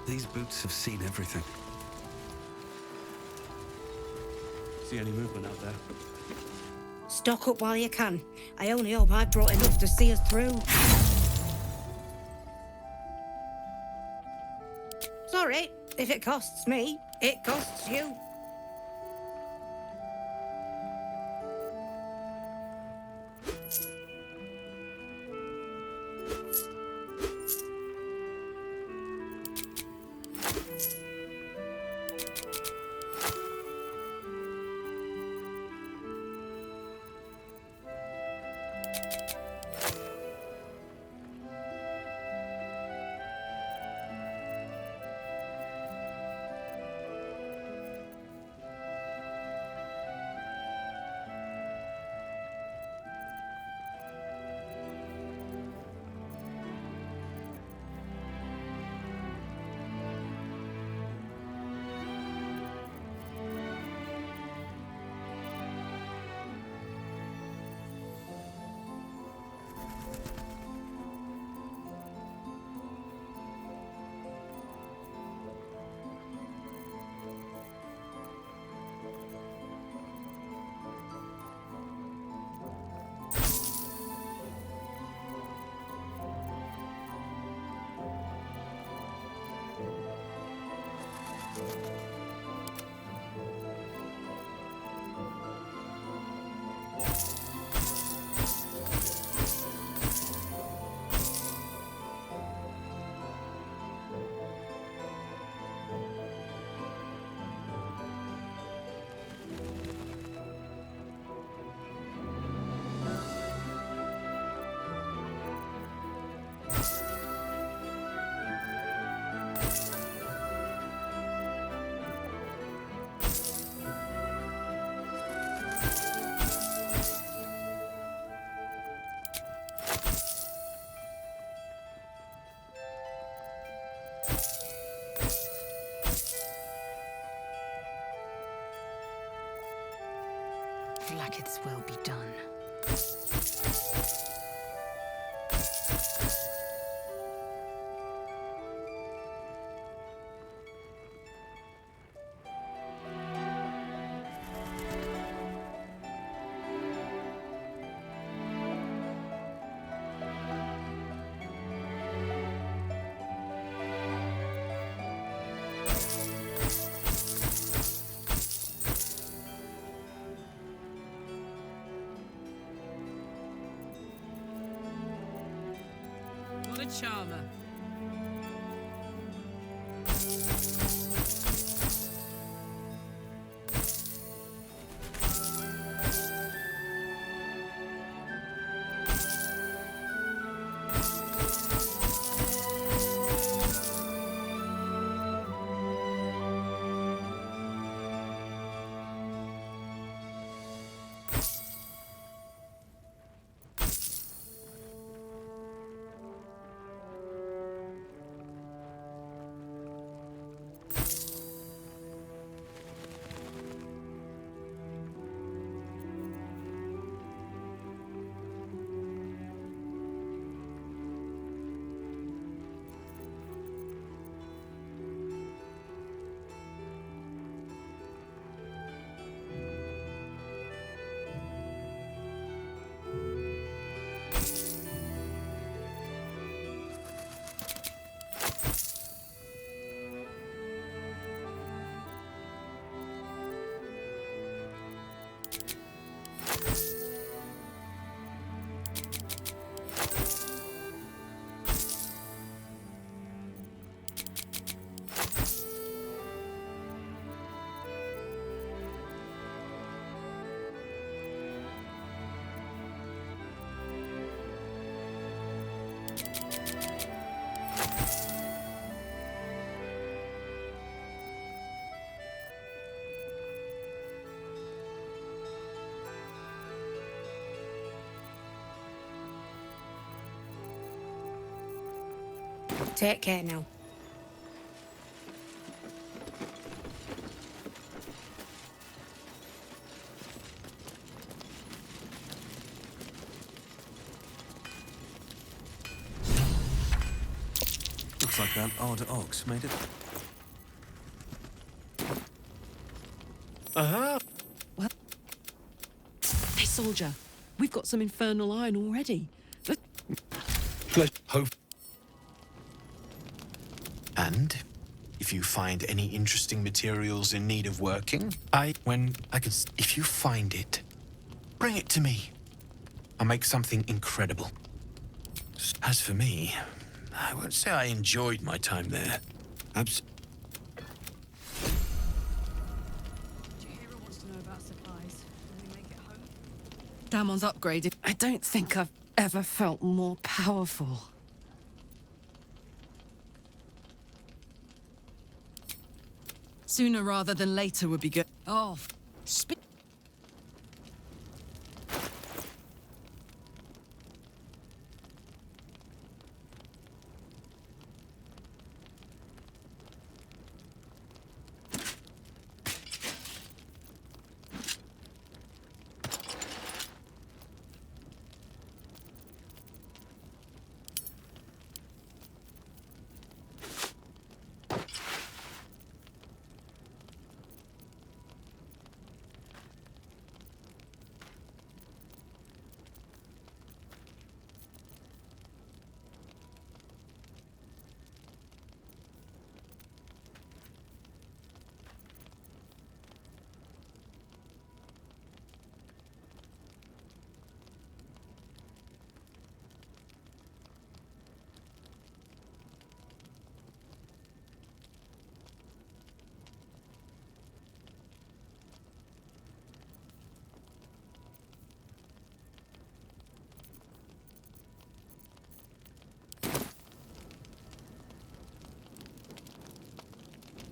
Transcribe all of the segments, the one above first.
These boots have seen everything. See any movement out there? Stock up while you can. I only hope I've brought enough to see us through. Sorry, if it costs me, it costs you. Like its will be done. What a charmer. Take care now. Looks like That odd ox made it. Uh-huh. Well, hey, soldier, we've got some infernal iron already. Hope. And if you find any interesting materials in need of working, if you find it, bring it to me. I'll make something incredible. As for me, I won't say I enjoyed my time there. Jahira wants to know about supplies. Can we make it home? Damon's upgraded. I don't think I've ever felt more powerful. Sooner rather than later would be good. Oh,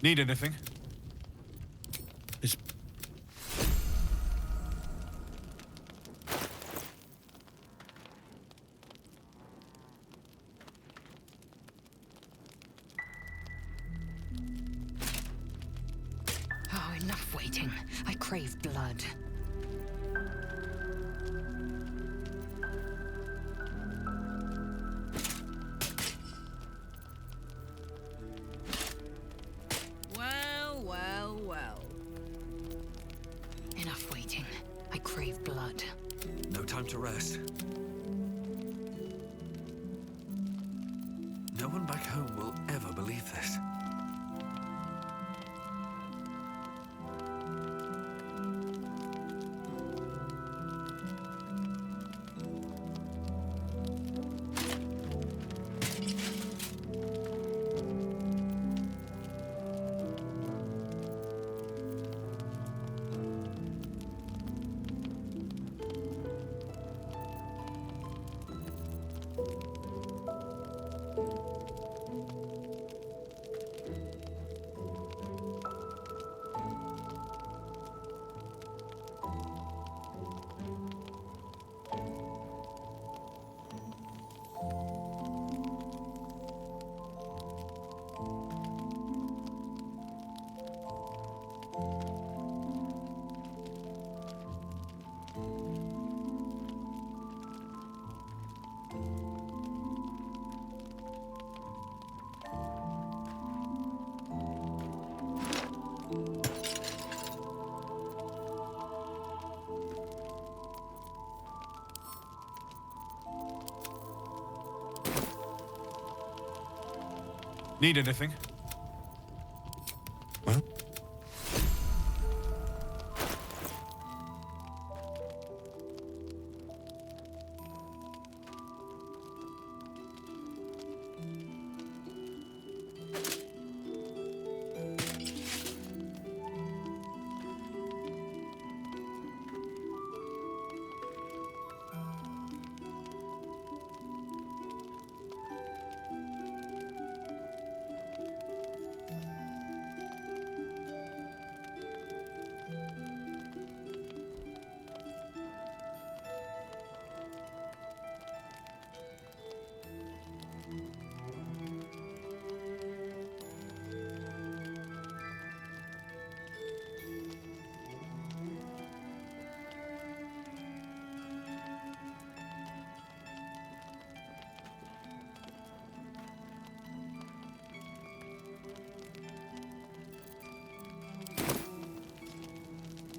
Need anything? Oh, enough waiting. I crave blood. Well, well, well. Enough waiting. I crave blood. No time to rest. No one back home will ever believe this. Need anything? Well,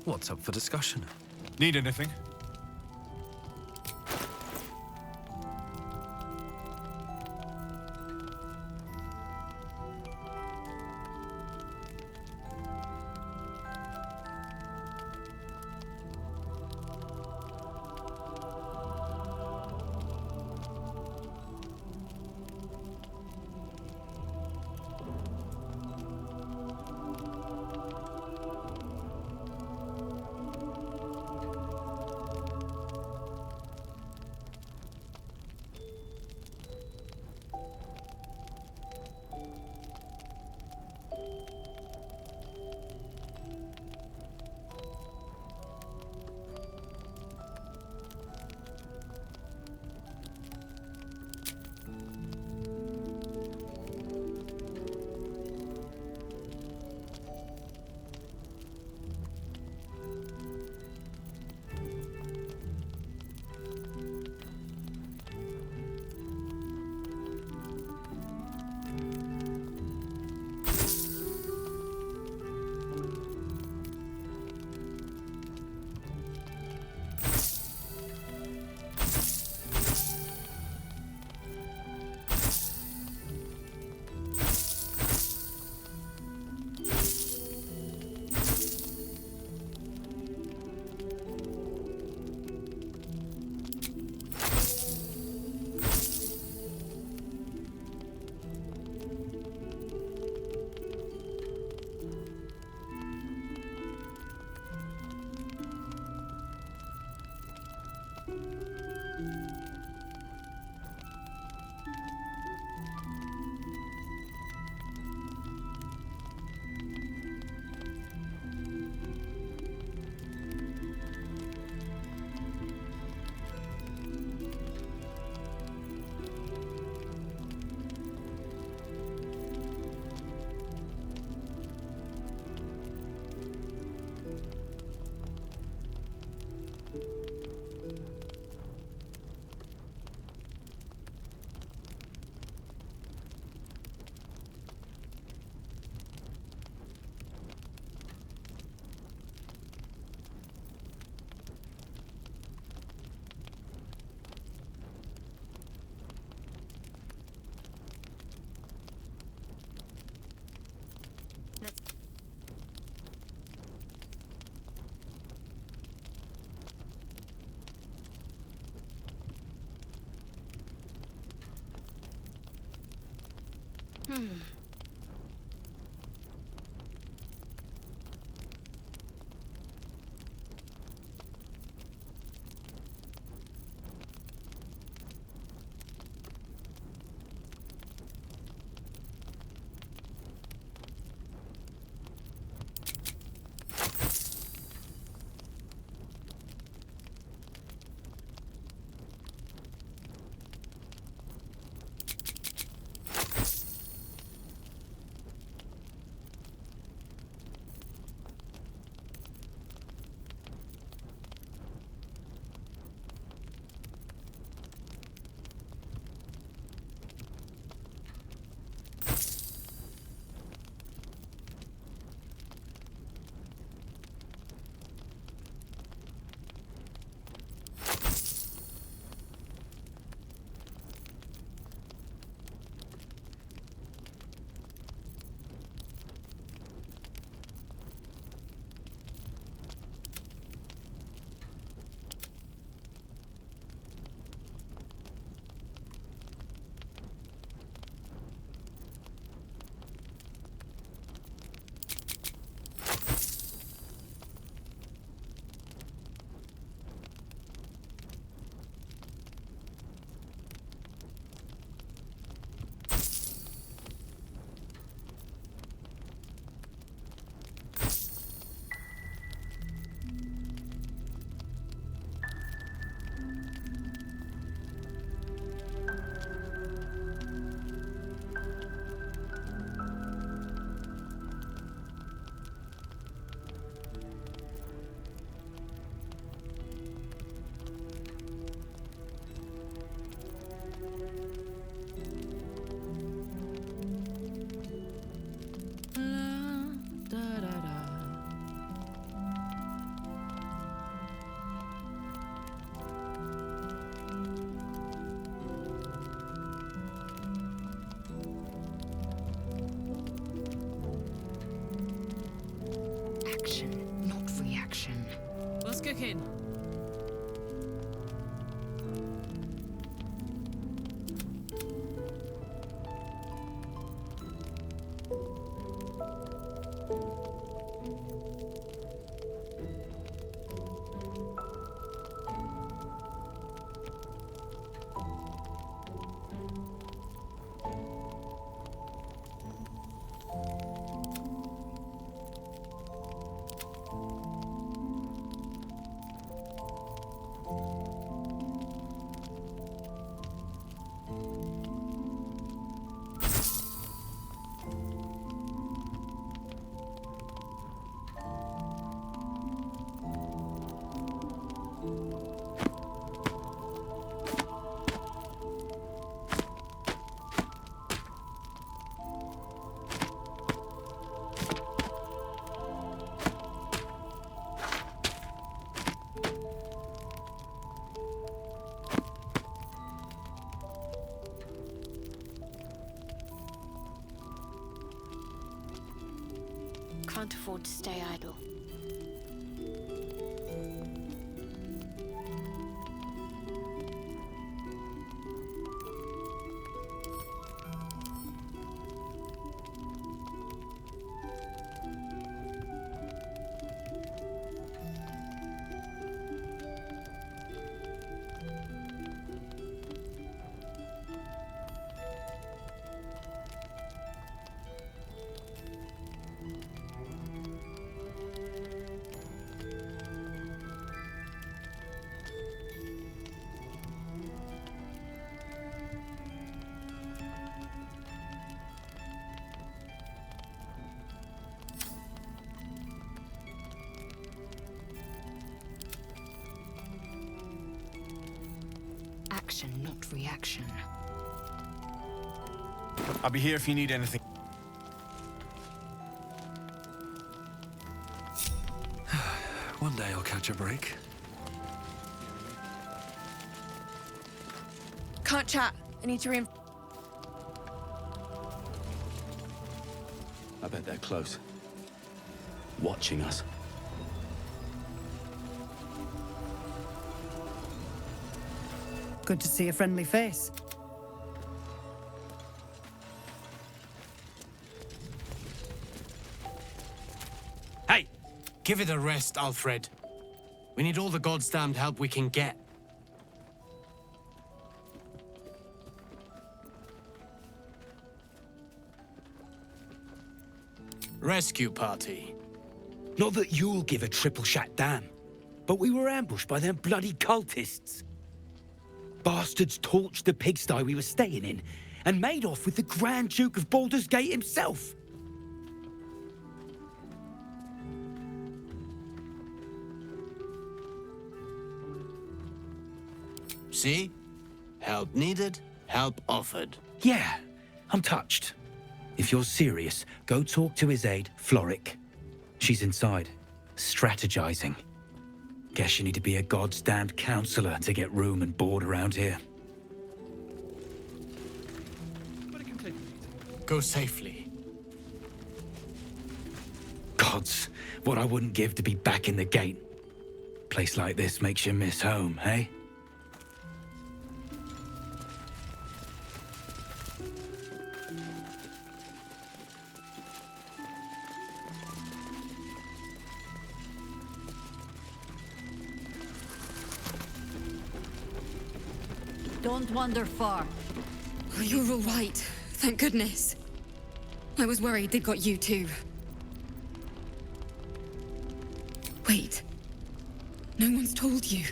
What's up for discussion? Need anything? cooking? Can't afford to stay idle. Action, not reaction. I'll be here if you need anything. One day I'll catch a break. Can't chat. I need to I bet they're close. Watching us. Good to see a friendly face. Hey! Give it a rest, Alfred. We need all the goddamned help we can get. Rescue party. Not that you'll give a triple shot damn, but we were ambushed by them bloody cultists. Bastards torched the pigsty we were staying in and made off with the Grand Duke of Baldur's Gate himself. See? Help needed, help offered. Yeah, I'm touched. If you're serious, go talk to his aide, Floric. She's inside, strategizing. Guess you need to be a goddamned counselor to get room and board around here. Go safely. Gods, what I wouldn't give to be back in the gate. Place like this makes you miss home, hey? Don't wander far. Oh, you're all right. Thank goodness. I was worried they'd got you too. Wait. No one's told you.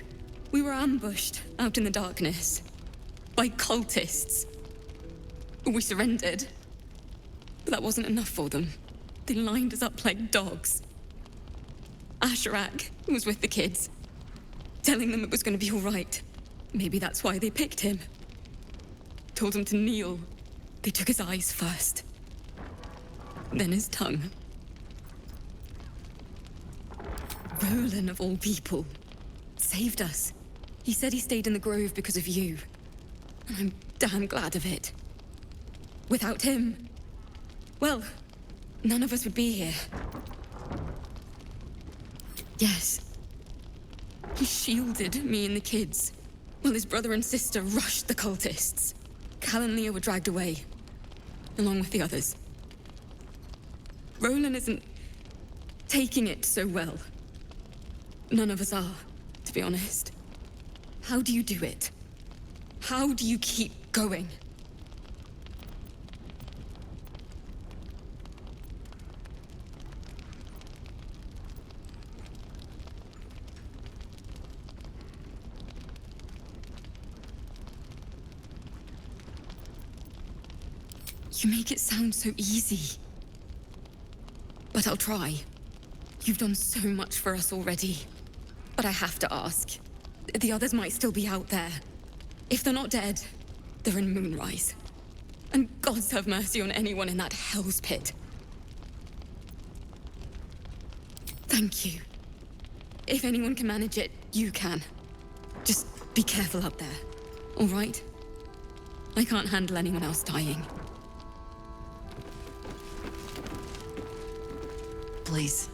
We were ambushed out in the darkness. By cultists. We surrendered. But that wasn't enough for them. They lined us up like dogs. Asherak was with the kids, telling them it was going to be all right. Maybe that's why they picked him. Told him to kneel. They took his eyes first. Then his tongue. Roland, of all people, saved us. He said he stayed in the grove because of you. And I'm damn glad of it. Without him, well, none of us would be here. Yes, He shielded me and the kids, while his brother and sister rushed the cultists. Cal and Leah were dragged away, along with the others. Roland isn't taking it so well. None of us are, to be honest. How do you do it? How do you keep going? You make it sound so easy. But I'll try. You've done so much for us already. But I have to ask. The others might still be out there. If they're not dead, they're in Moonrise. And gods have mercy on anyone in that hell's pit. Thank you. If anyone can manage it, you can. Just be careful up there, all right? I can't handle anyone else dying. Please,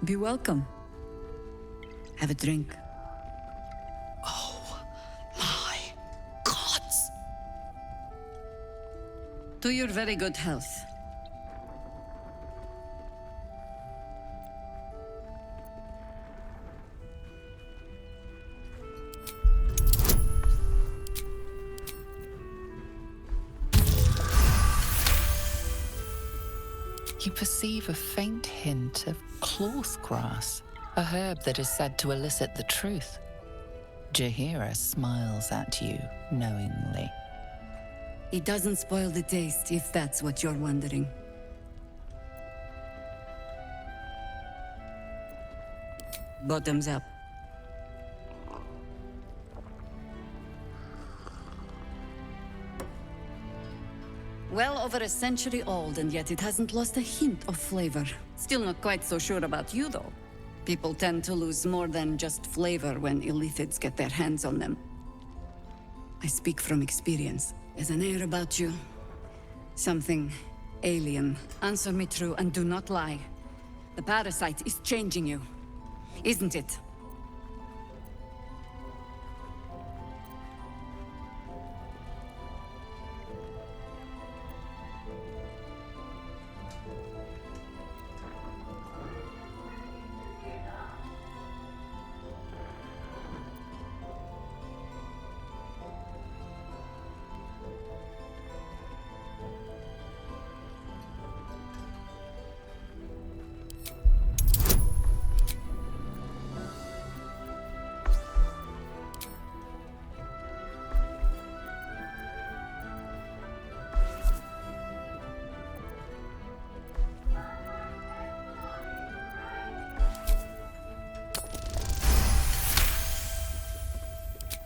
be welcome. Have a drink. Oh, my gods! To your very good health. You perceive a faint hint of cloth grass, a herb that is said to elicit the truth. Jahira smiles at you knowingly. It doesn't spoil the taste, if that's what you're wondering. Bottoms up. Well over a century old, and yet it hasn't lost a hint of flavor. Still not quite so sure about you, though. People tend to lose more than just flavor when illithids get their hands on them. I speak from experience. There's an air about you. Something alien. Answer me true and do not lie. The parasite is changing you, isn't it?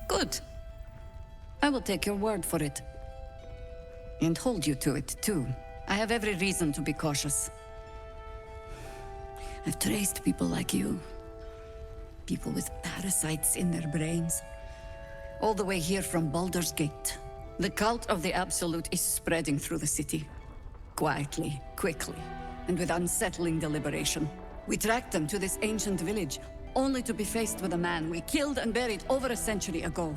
Good. I will take your word for it. And hold you to it, too. I have every reason to be cautious. I've traced people like you. People with parasites in their brains. All the way here from Baldur's Gate. The cult of the Absolute is spreading through the city. Quietly, quickly, and with unsettling deliberation. We tracked them to this ancient village, only to be faced with a man we killed and buried over a century ago.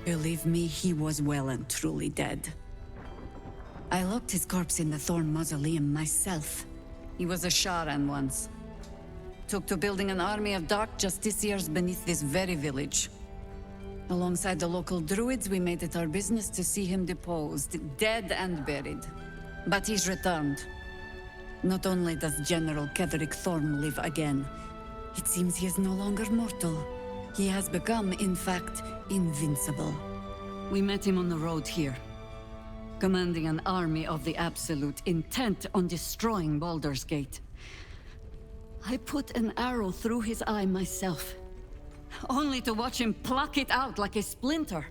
Believe me, he was well and truly dead. I locked his corpse in the Thorn Mausoleum myself. He was a Sharan once. Took to building an army of dark justiciars beneath this very village. Alongside the local druids, we made it our business to see him deposed, dead and buried. But he's returned. Not only does General Ketherick Thorn live again, it seems he is no longer mortal. He has become, in fact, invincible. We met him on the road here, commanding an army of the Absolute, intent on destroying Baldur's Gate. I put an arrow through his eye myself, only to watch him pluck it out like a splinter.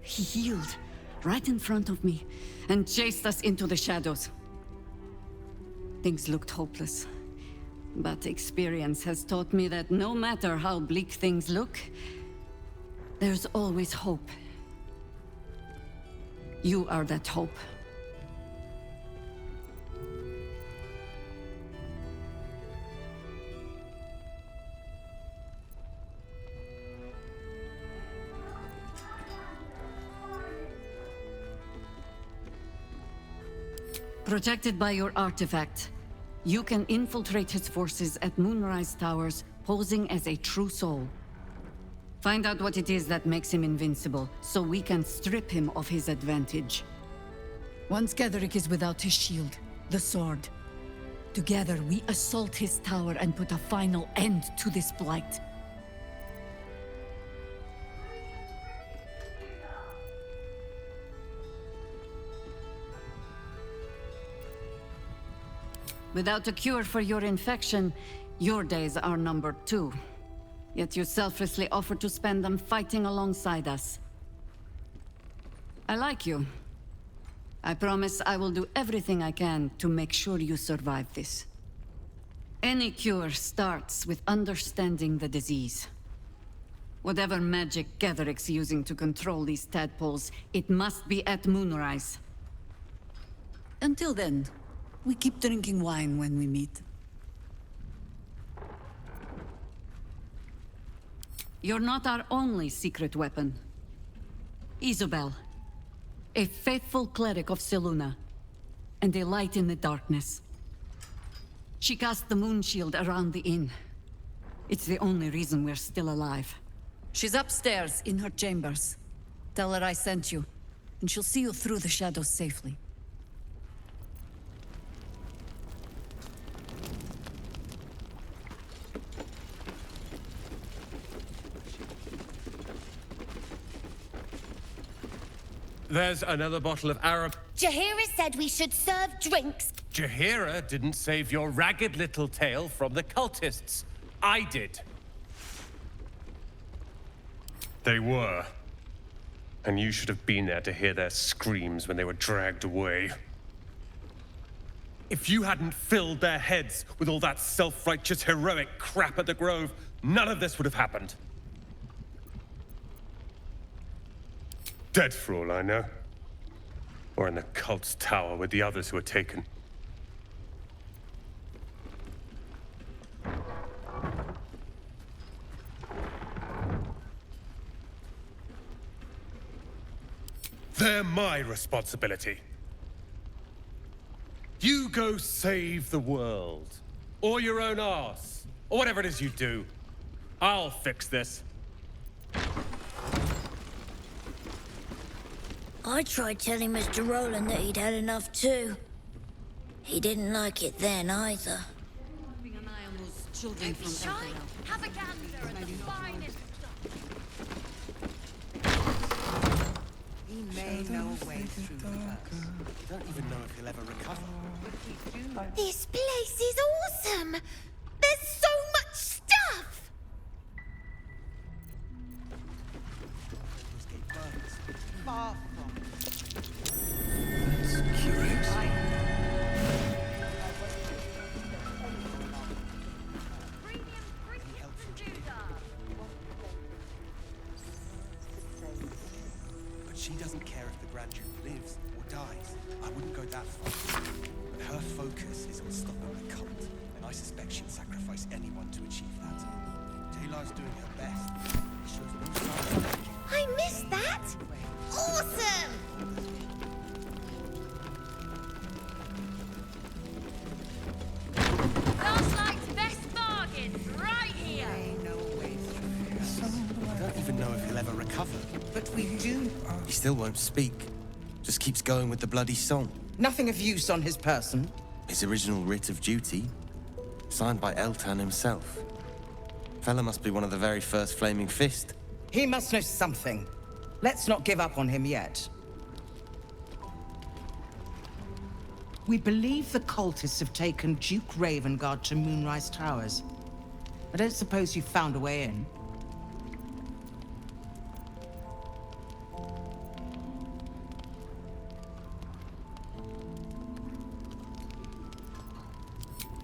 He healed right in front of me and chased us into the shadows. Things looked hopeless, but experience has taught me that no matter how bleak things look, there's always hope. You are that hope. Protected by your artifact, you can infiltrate his forces at Moonrise Towers, posing as a true soul. Find out what it is that makes him invincible, so we can strip him of his advantage. Once Gederick is without his shield, the sword, together we assault his tower and put a final end to this blight. Without a cure for your infection, your days are numbered too. Yet you selflessly offer to spend them fighting alongside us. I like you. I promise I will do everything I can to make sure you survive this. Any cure starts with understanding the disease. Whatever magic Gederick's using to control these tadpoles, it must be at Moonrise. Until then, we keep drinking wine when we meet. You're not our only secret weapon. Isobel, a faithful cleric of Selûne, and a light in the darkness. She cast the moon shield around the inn. It's the only reason we're still alive. She's upstairs in her chambers. Tell her I sent you, and she'll see you through the shadows safely. There's another bottle of Arab... Jaheira said we should serve drinks. Jaheira didn't save your ragged little tail from the cultists. I did. They were. And you should have been there to hear their screams when they were dragged away. If you hadn't filled their heads with all that self-righteous heroic crap at the Grove, none of this would have happened. Dead for all I know. Or in the cult's tower with the others who were taken. They're my responsibility. You go save the world. Or your own arse. Or whatever it is you do. I'll fix this. I tried telling Mr. Rowland that he'd had enough too. He didn't like it then either. Keeping an eye on those children from Shy, have a gander at the finest stuff. He may know a way through the curse. Don't even know if he'll ever recover. This place is awesome! There's so much stuff! Far from. That's curious. But she doesn't care if the Grand Duke lives or dies. I wouldn't go that far. But her focus is on stopping the cult, and I suspect she'd sacrifice anyone to achieve that. Dayligh's doing her best. She shows no signs of changing. I missed that! Awesome! Last night's best bargain, right here! I don't even know if he'll ever recover. But we do. He still won't speak. Just keeps going with the bloody song. Nothing of use on his person. His original writ of duty, signed by Eltan himself. Fella must be one of the very first Flaming Fist. He must know something. Let's not give up on him yet. We believe the cultists have taken Duke Ravengard to Moonrise Towers. I don't suppose you found a way in.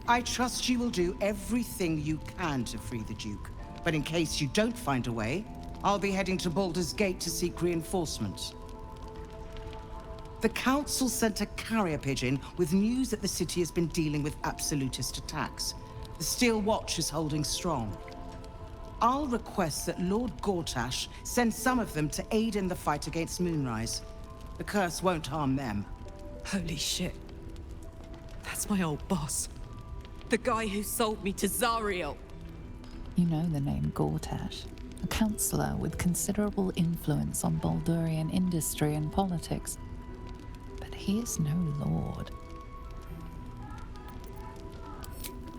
I trust you will do everything you can to free the Duke. But in case you don't find a way, I'll be heading to Baldur's Gate to seek reinforcements. The Council sent a carrier pigeon with news that the city has been dealing with absolutist attacks. The Steel Watch is holding strong. I'll request that Lord Gortash send some of them to aid in the fight against Moonrise. The curse won't harm them. Holy shit. That's my old boss. The guy who sold me to Zariel. You know the name Gortash, a counselor with considerable influence on Baldurian industry and politics. But he is no lord.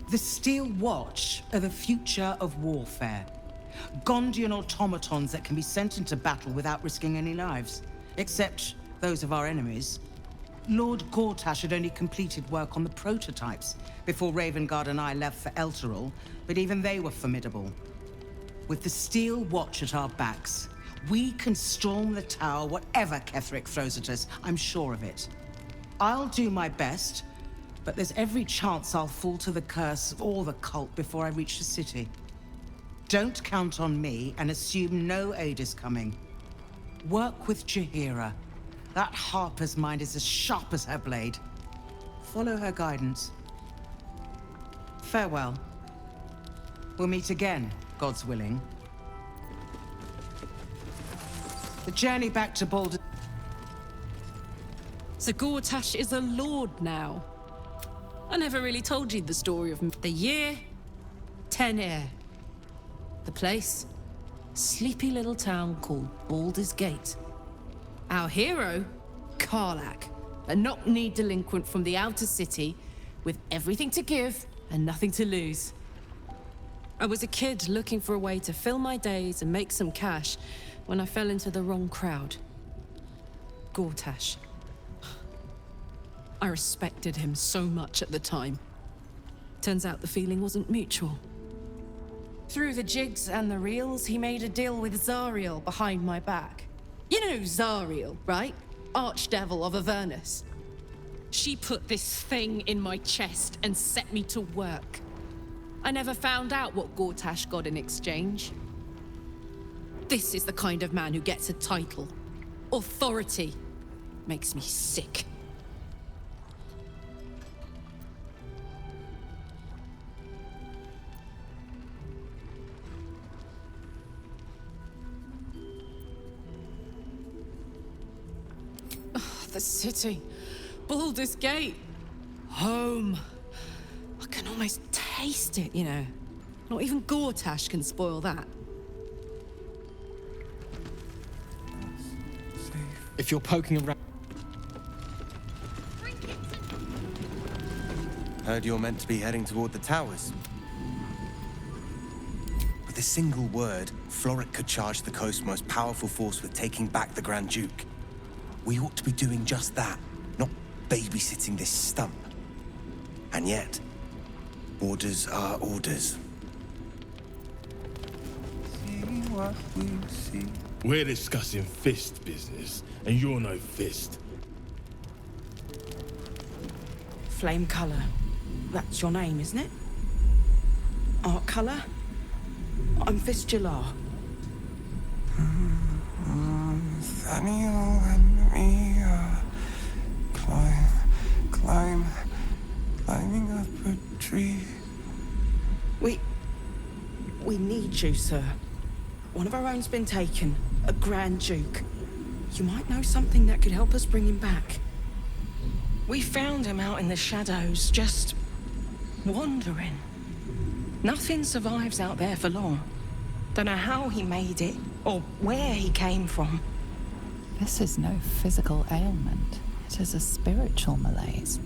The Steel Watch are the future of warfare. Gondian automatons that can be sent into battle without risking any lives, except those of our enemies. Lord Gortash had only completed work on the prototypes before Ravengard and I left for Elturel, but even they were formidable. With the Steel Watch at our backs, we can storm the tower whatever Ketheric throws at us, I'm sure of it. I'll do my best, but there's every chance I'll fall to the curse or the cult before I reach the city. Don't count on me and assume no aid is coming. Work with Jaheira. That Harper's mind is as sharp as her blade. Follow her guidance. Farewell. We'll meet again, God's willing. The journey back to Baldur... So Gortash is a lord now. I never really told you the story of the year, Tenere. The place, sleepy little town called Baldur's Gate. Our hero, Karlach, a knock-knee delinquent from the outer city with everything to give and nothing to lose. I was a kid looking for a way to fill my days and make some cash when I fell into the wrong crowd. Gortash. I respected him so much at the time. Turns out the feeling wasn't mutual. Through the jigs and the reels, he made a deal with Zariel behind my back. You know Zariel, right? Archdevil of Avernus. She put this thing in my chest and set me to work. I never found out what Gortash got in exchange. This is the kind of man who gets a title. Authority. Makes me sick. The city. Baldur's Gate. Home. I can almost taste it, you know. Not even Gortash can spoil that. If you're poking around... Heard you're meant to be heading toward the towers. With a single word, Floric could charge the coast's most powerful force with taking back the Grand Duke. We ought to be doing just that, not babysitting this stump. And yet, orders are orders. See what we see. We're discussing fist business, and you're no fist. Flame Color. That's your name, isn't it? Art Color? I'm Fistular. Nathaniel and me climbing up a tree. We need you, sir. One of our own's been taken, a Grand Duke. You might know something that could help us bring him back. We found him out in the shadows, just wandering. Nothing survives out there for long. Don't know how he made it, or where he came from. This is no physical ailment. It is a spiritual malaise.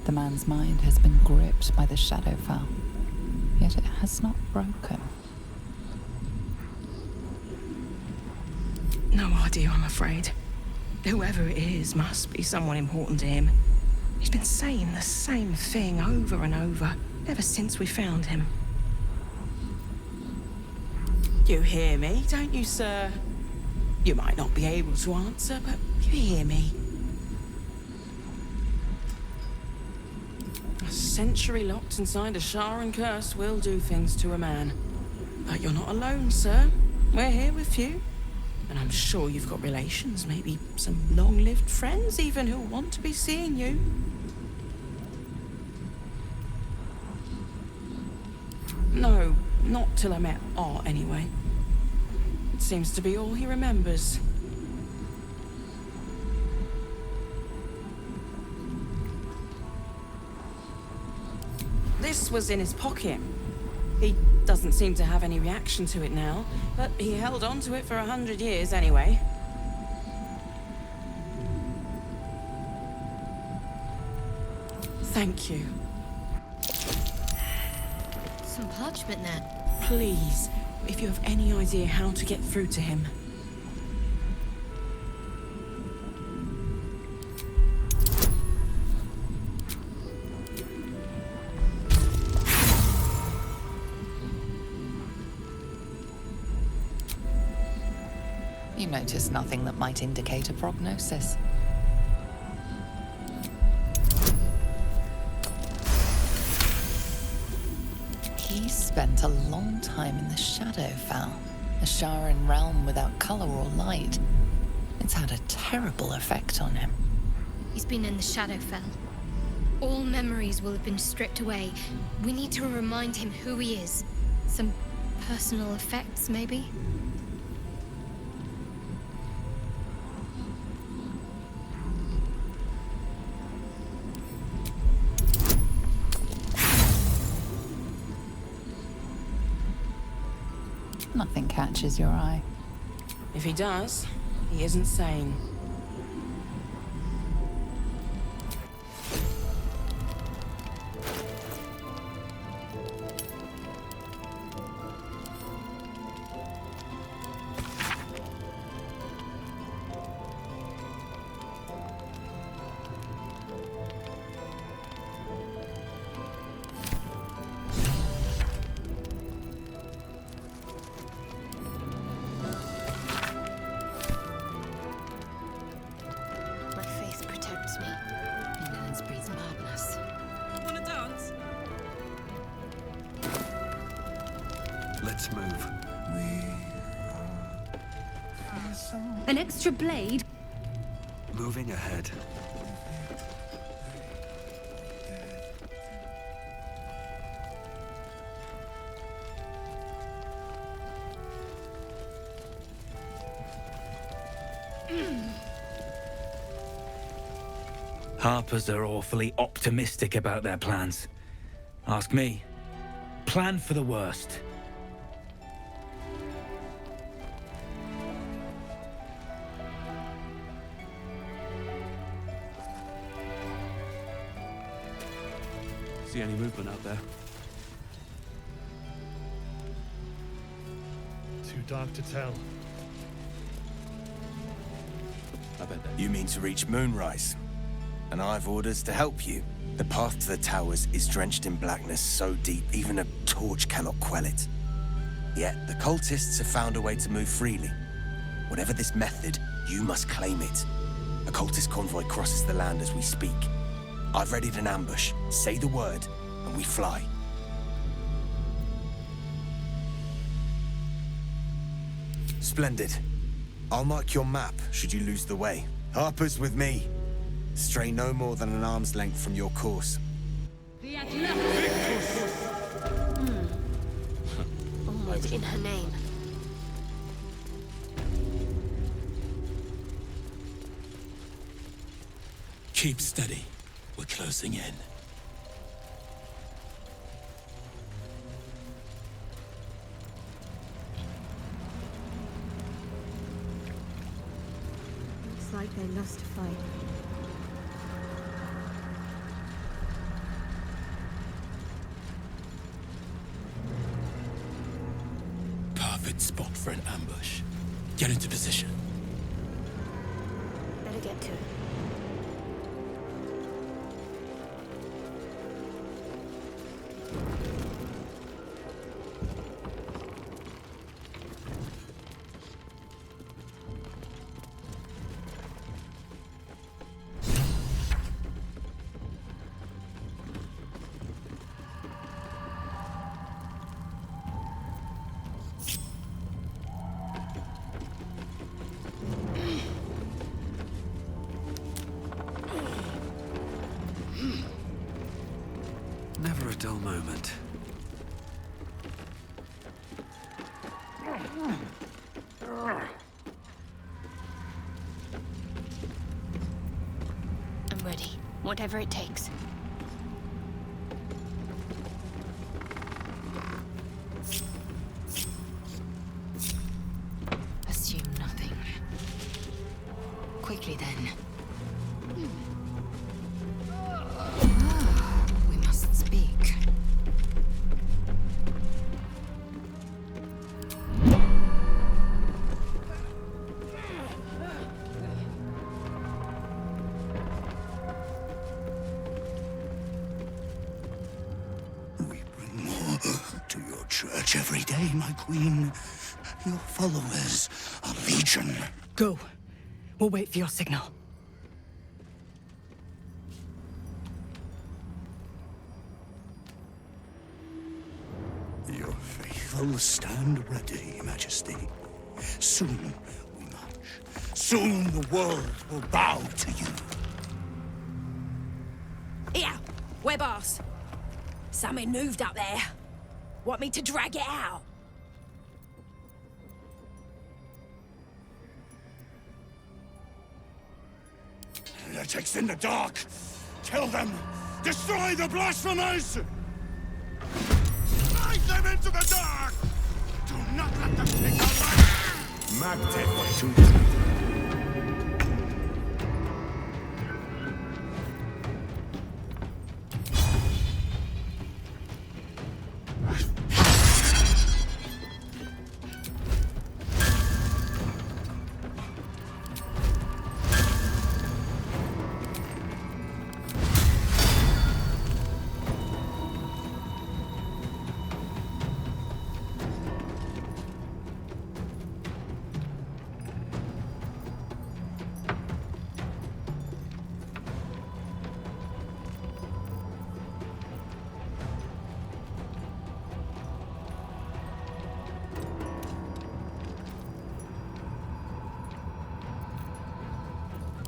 The man's mind has been gripped by the Shadowfell, yet it has not broken. No idea, I'm afraid. Whoever it is must be someone important to him. He's been saying the same thing over and over, ever since we found him. You hear me, don't you, sir? You might not be able to answer, but you hear me. A century locked inside a Sharan curse will do things to a man. But you're not alone, sir. We're here with you. And I'm sure you've got relations, maybe some long-lived friends even who want to be seeing you. No, not till I met Art, anyway. It seems to be all he remembers. This was in his pocket. He doesn't seem to have any reaction to it now, but he held on to it for 100 years anyway. Thank you. Some parchment there. Please, if you have any idea how to get through to him. You notice nothing that might indicate a prognosis. He spent a long time in the Shadowfell, a Sharan realm without color or light. It's had a terrible effect on him. He's been in the Shadowfell. All memories will have been stripped away. We need to remind him who he is. Some personal effects, maybe? Nothing catches your eye. If he does, he isn't sane. Let's move. An extra blade? Moving ahead. Harpers are awfully optimistic about their plans. Ask me. Plan for the worst. See any movement out there? Too dark to tell. I bet that. You mean to reach Moonrise? And I've orders to help you. The path to the towers is drenched in blackness so deep even a torch cannot quell it. Yet the cultists have found a way to move freely. Whatever this method, you must claim it. A cultist convoy crosses the land as we speak. I've readied an ambush. Say the word, and we fly. Splendid. I'll mark your map should you lose the way. Harper's with me. Stray no more than an arm's length from your course. Almost in her name. Keep steady. We're closing in. Looks like they lost a fight. Perfect spot for an ambush. Get into position. Better get to it. Never a dull moment. I'm ready. Whatever it takes. each every day, my queen. Your followers are legion. Go. We'll wait for your signal. Your faithful stand ready, Majesty. Soon we march. Soon the world will bow to you. Here, we're boss. Something moved up there. Want me to drag it out? Heretics in the dark! Kill them! Destroy the blasphemers! Drive them into the dark! Do not let them take our life! Magte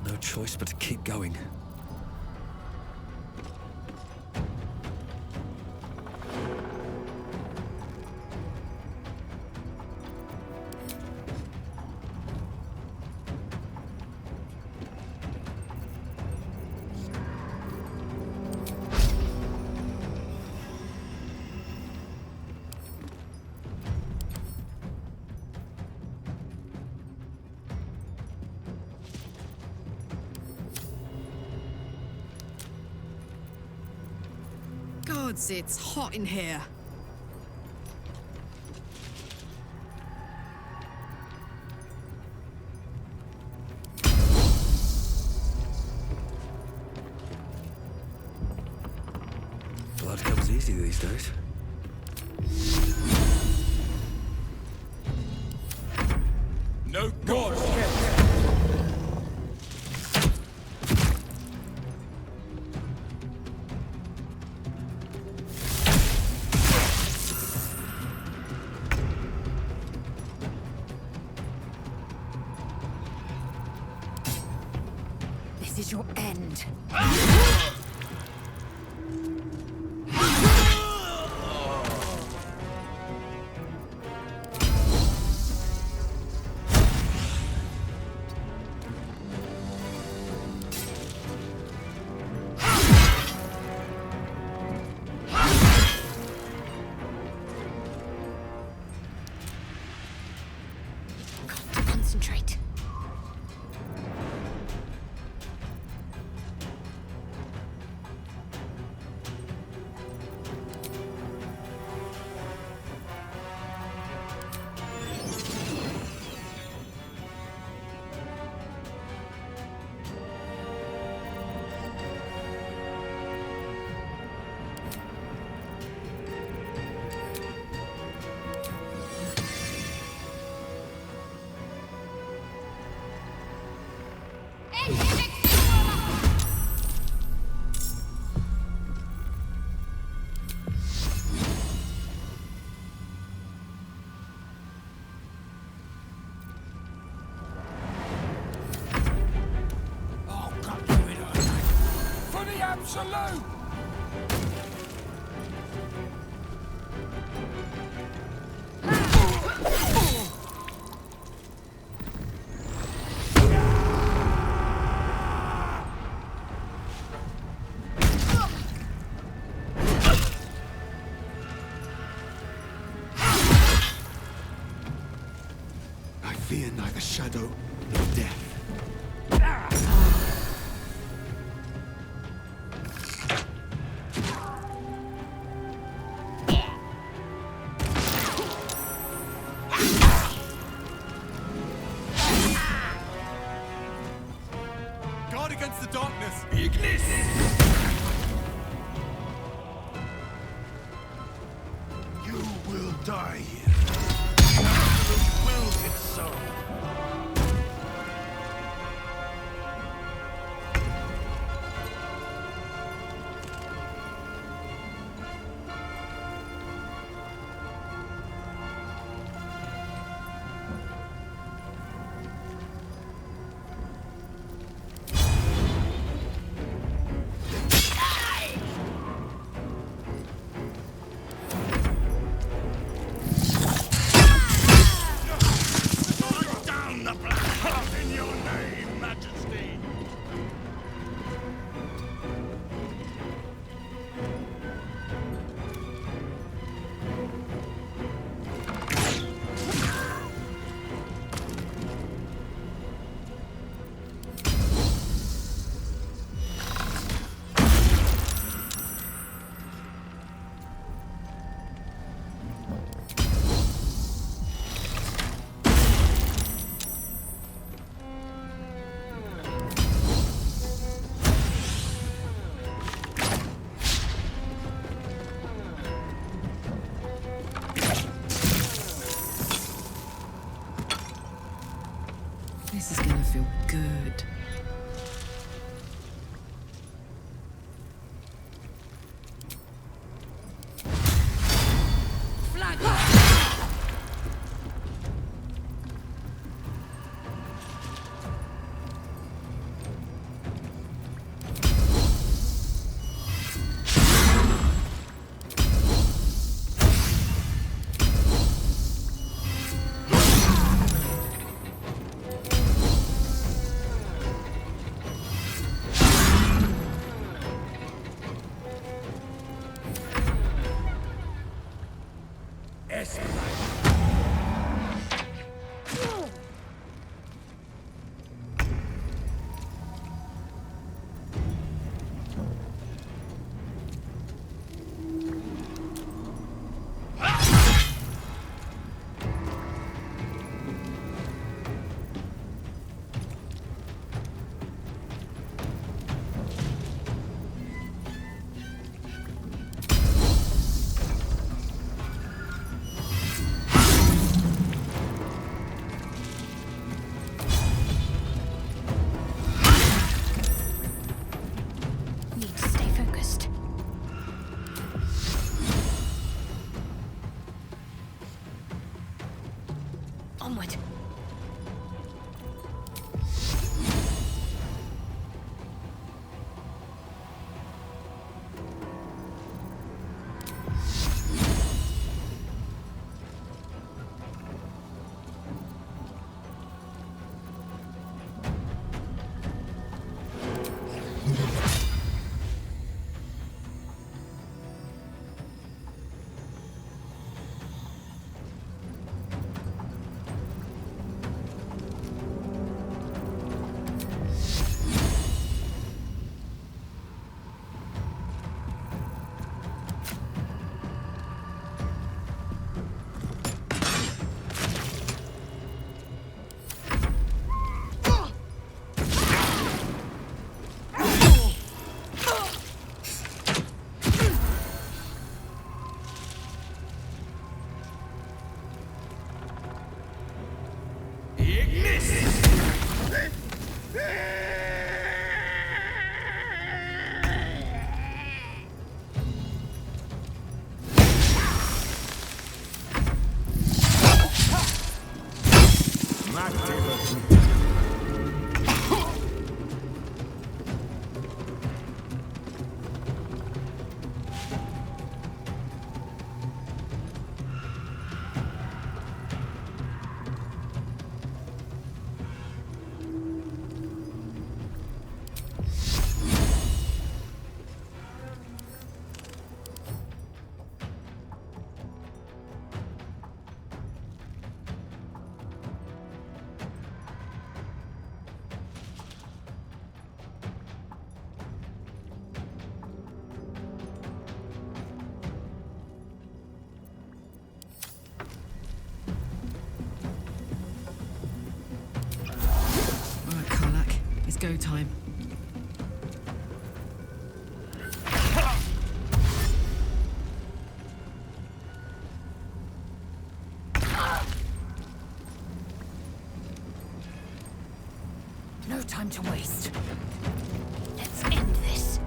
No choice but to keep going. Gods, it's hot in here. Blood comes easy these days. No God! This is your end. Got to concentrate. For the absolute! I fear neither shadow nor death. Guard against the darkness! Ignis! You will die here. Baldur wills it so. This is gonna feel good. Need to stay focused. Onward. Go time. time to waste. Let's end this.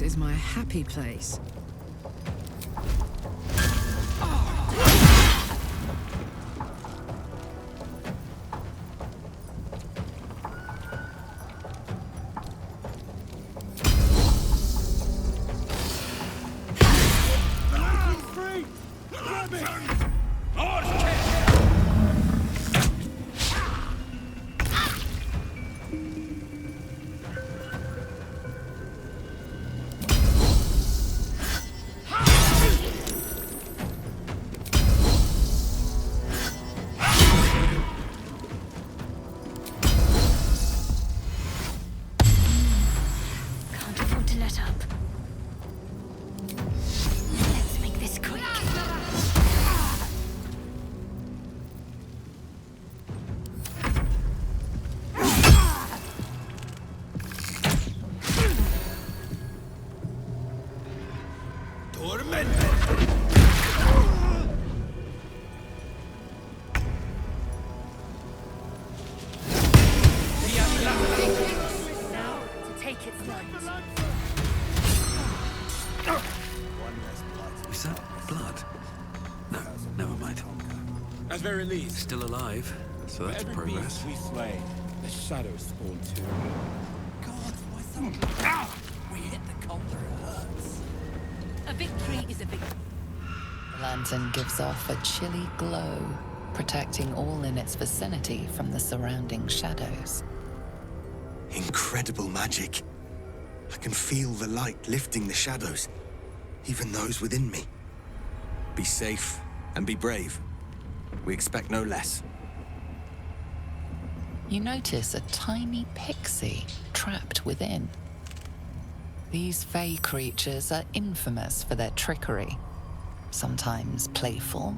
This is my happy place. Is that blood? No, never mind. At very least, Still alive, so that's every progress. beast we slay, the shadows spawn too. God, why so? We hit the cult where it hurts. A victory is a victory. The lantern gives off a chilly glow, protecting all in its vicinity from the surrounding shadows. Incredible magic. I can feel the light lifting the shadows, even those within me. Be safe and be brave. We expect no less. You notice a tiny pixie trapped within. These fey creatures are infamous for their trickery. Sometimes playful,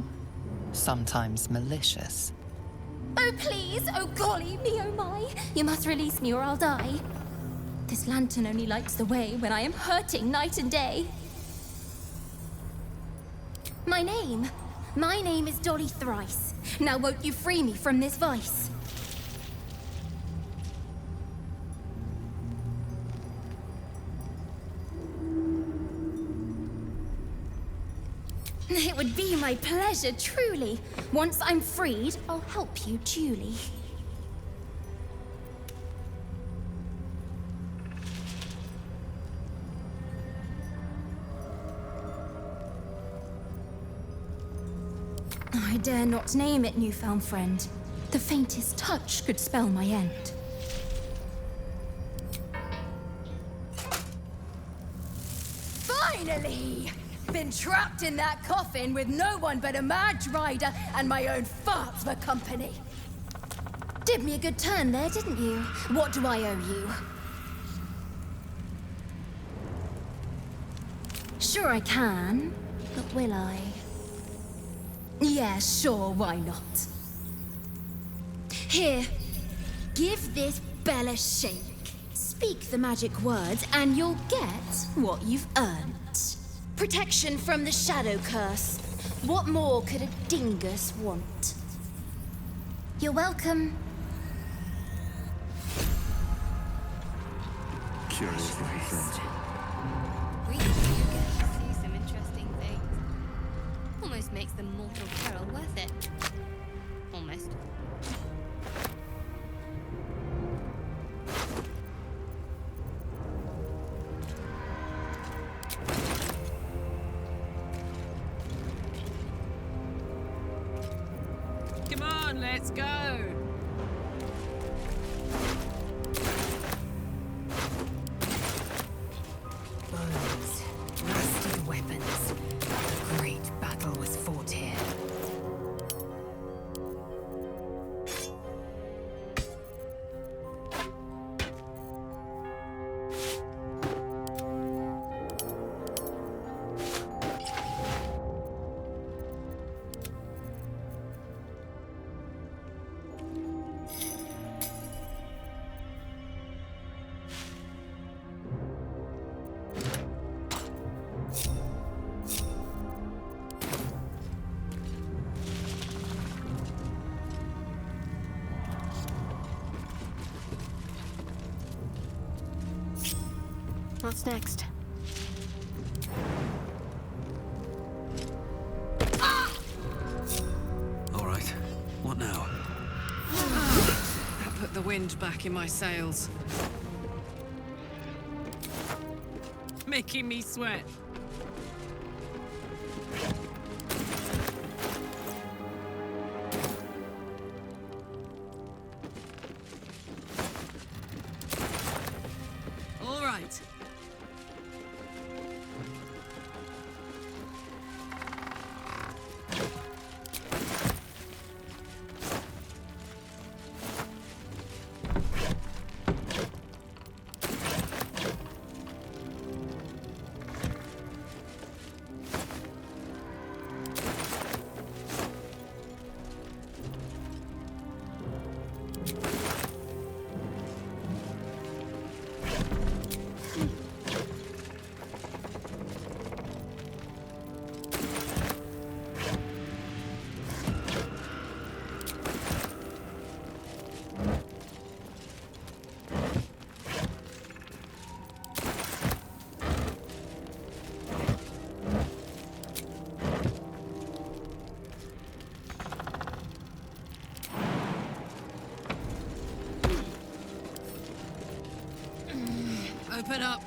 sometimes malicious. Oh, please! Oh, golly me, oh my! You must release me or I'll die. This lantern only lights the way when I am hurting night and day. My name is Dolly Thrice. Now won't you free me from this vice? It would be my pleasure, truly. Once I'm freed, I'll help you duly. I dare not name it, newfound friend. The faintest touch could spell my end. Finally! Been trapped in that coffin with no one but a mad rider and my own farts for company. Did me a good turn there, didn't you? What do I owe you? Sure I can, but will I? Yeah, sure, why not? Here, give this bell a shake. Speak the magic words and you'll get what you've earned. Protection from the shadow curse. What more could a dingus want? You're welcome. Curious little thing. We do get to see some interesting things. Almost makes the mortal peril worth it. Almost. Let's go. Bones, rusted weapons. A great battle was fought here. What's next? All right. What now? That put the wind back in my sails. Making me sweat. All right. Open up.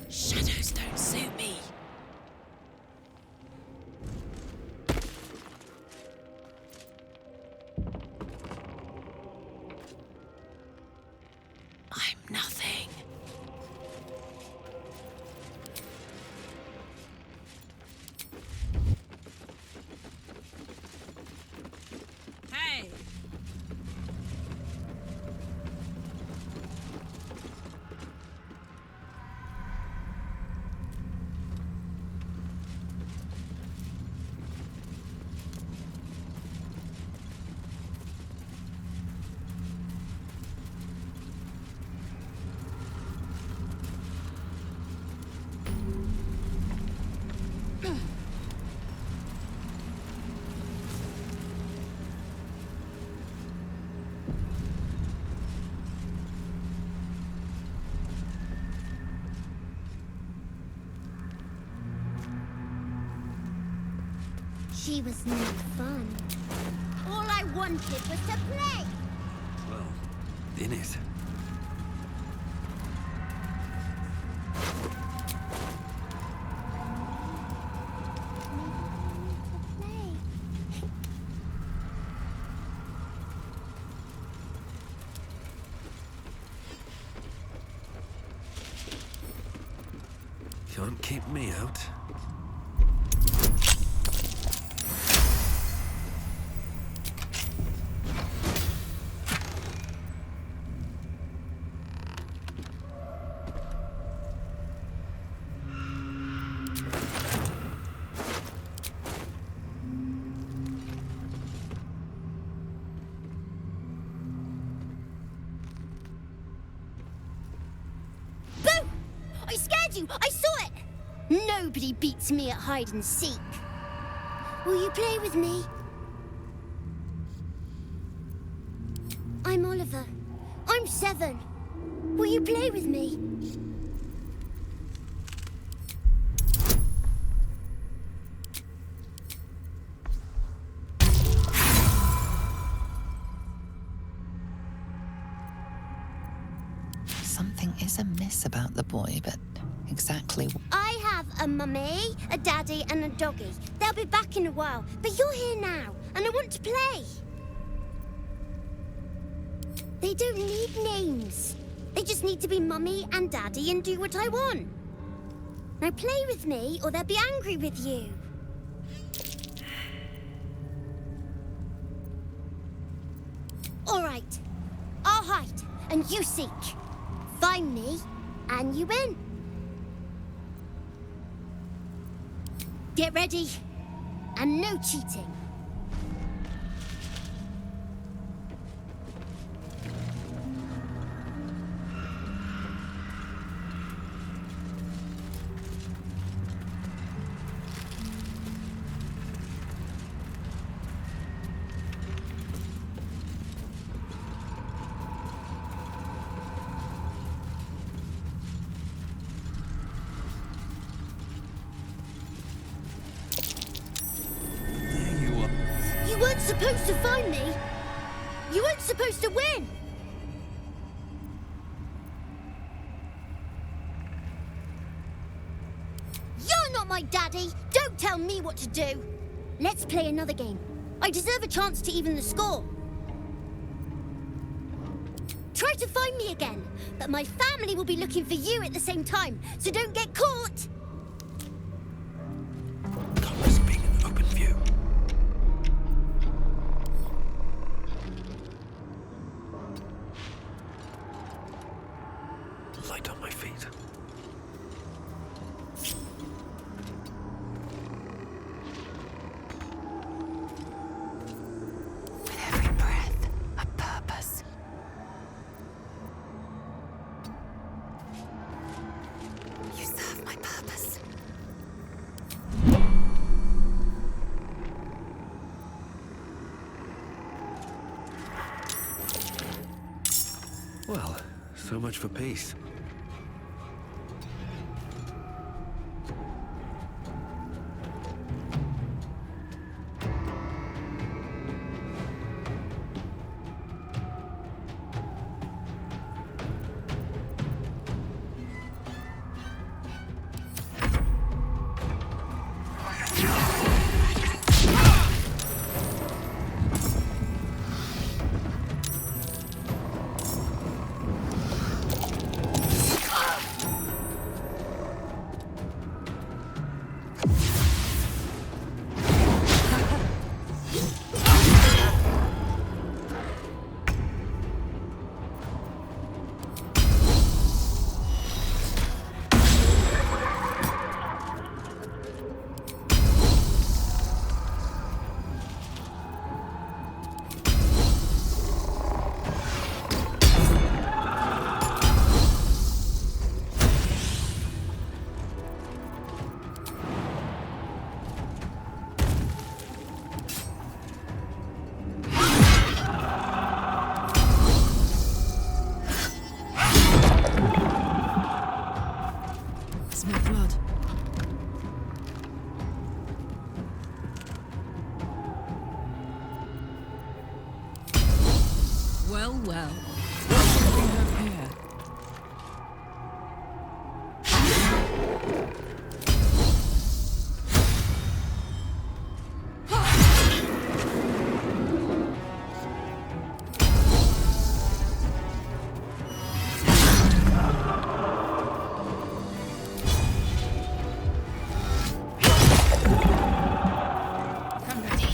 Shadows don't suit me. I'm nothing. Hey! She was no fun. All I wanted was to play. Well, in it. Can't keep me out. Boo! I scared you! I saw it! Nobody beats me at hide and seek. Will you play with me? I'm Oliver. I'm 7. Will you play with me? is amiss about the boy, but exactly... I have a mummy, a daddy, and a doggy. They'll be back in a while, but you're here now, and I want to play. They don't need names. They just need to be mummy and daddy and do what I want. Now play with me, or they'll be angry with you. All right. I'll hide, and you seek. Find me, and you win. Get ready, and no cheating. You weren't supposed to find me. You weren't supposed to win. You're not my daddy. Don't tell me what to do. Let's play another game. I deserve a chance to even the score. Try to find me again, but my family will be looking for you at the same time, so don't get caught. Light on my feet. With every breath, a purpose. You serve my purpose. Well, so much for peace. Smell blood. Well, well. What do we have here? I'm ready.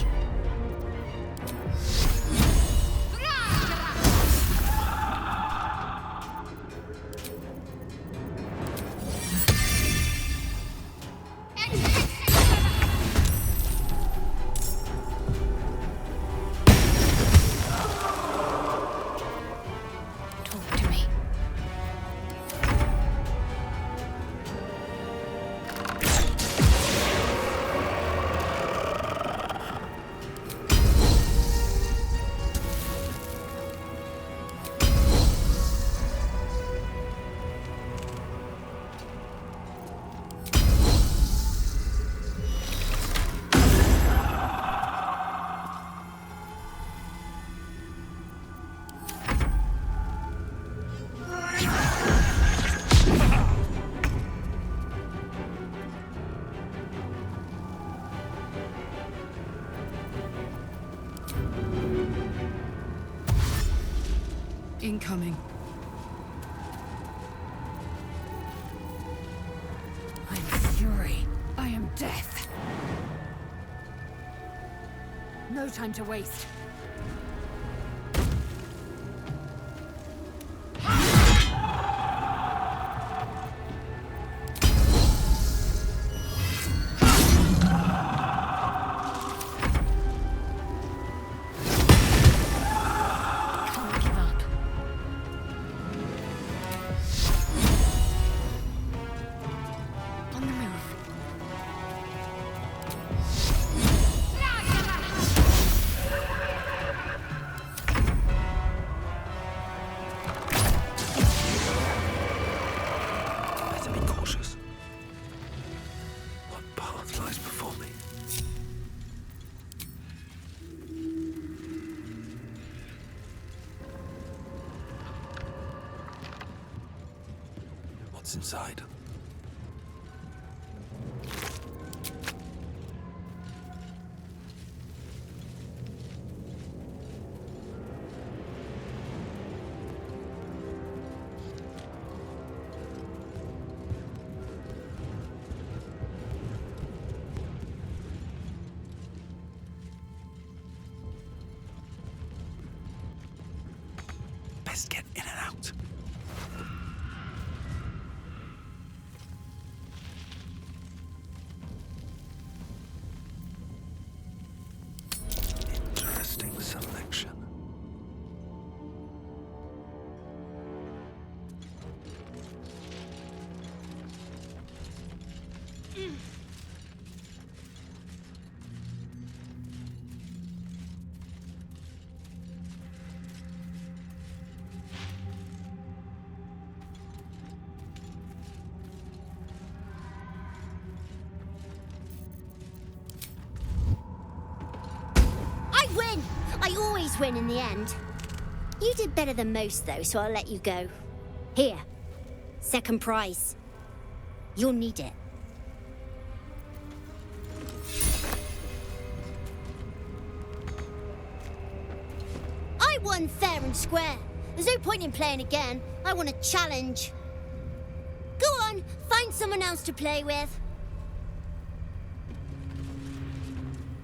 Incoming. I am fury. I am death. No time to waste. Inside. Best get in and out. Selection. I win! I always win in the end. You did better than most, though, so I'll let you go. Here. Second prize. You'll need it. I won fair and square. There's no point in playing again. I want a challenge. Go on, find someone else to play with.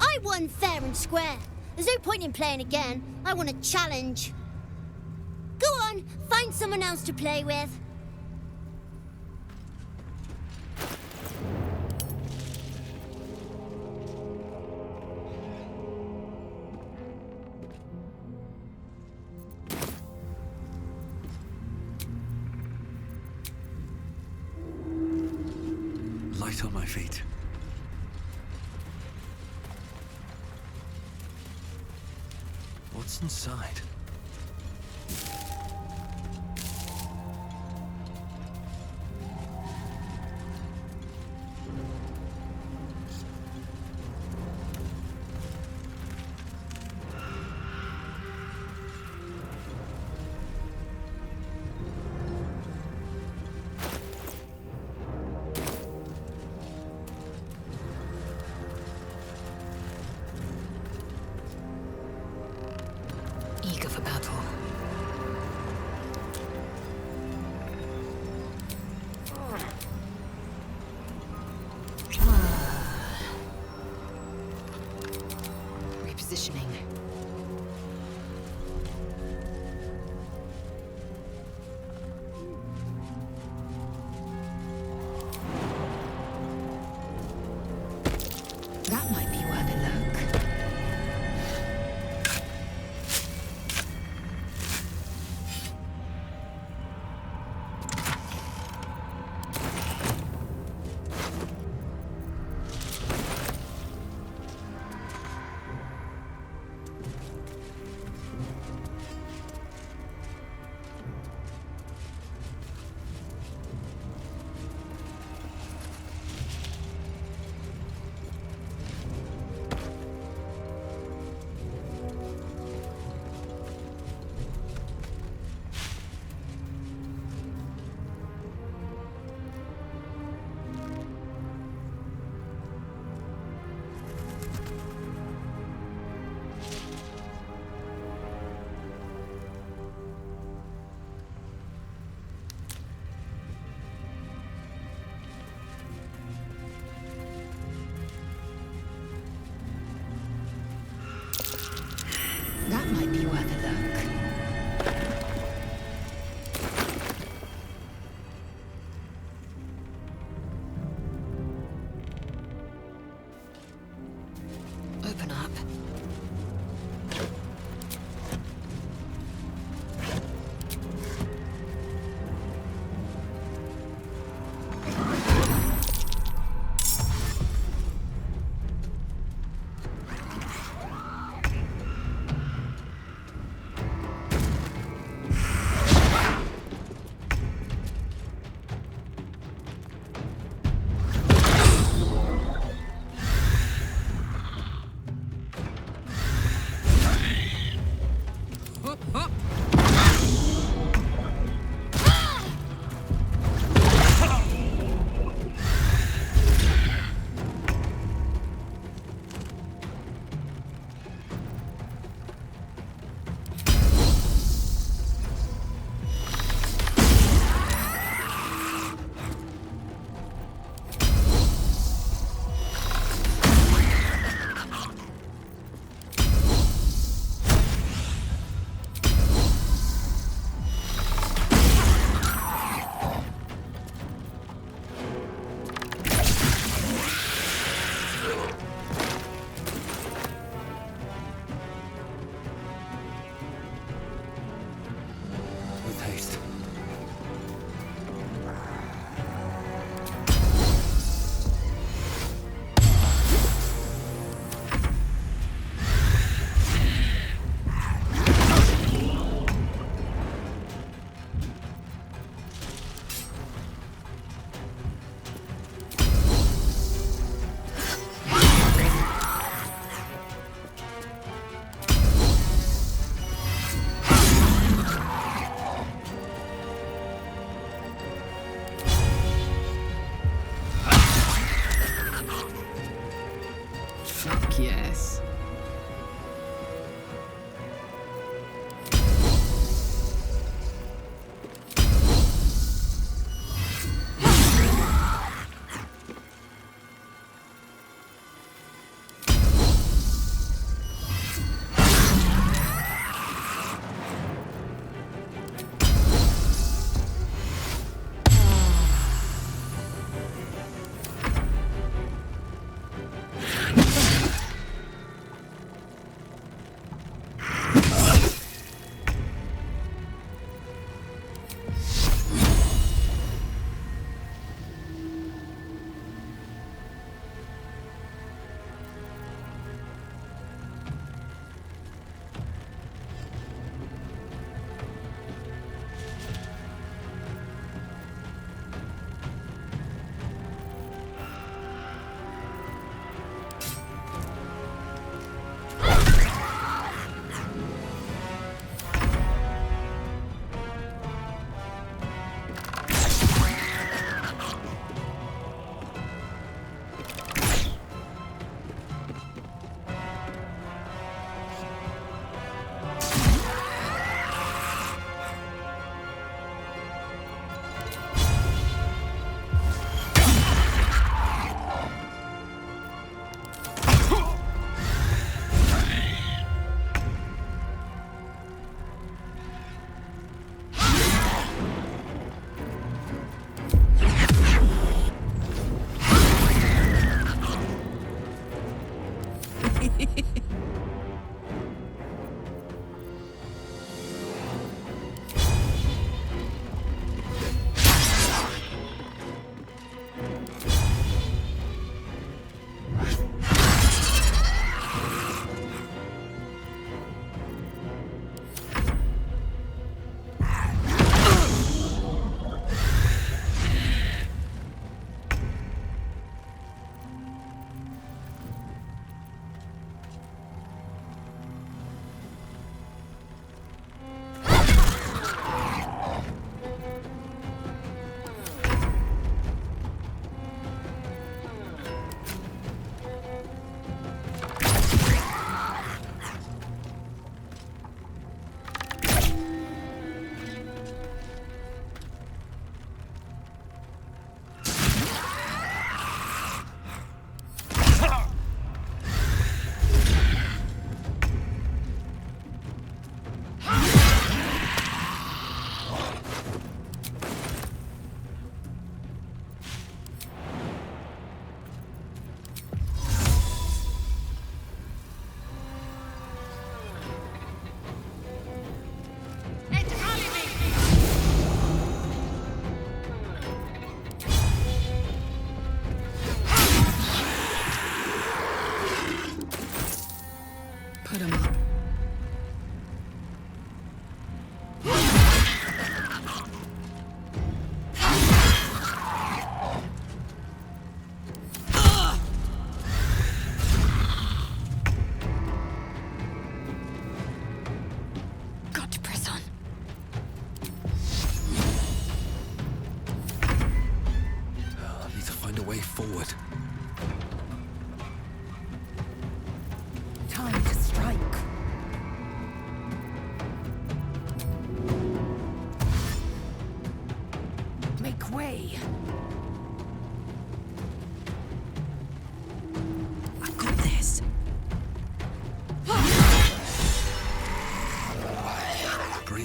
I won fair and square. There's no point in playing again. I want a challenge. Go on, find someone else to play with. Light on my feet. What's inside? Eager for battle. That might be worth a look. Open up.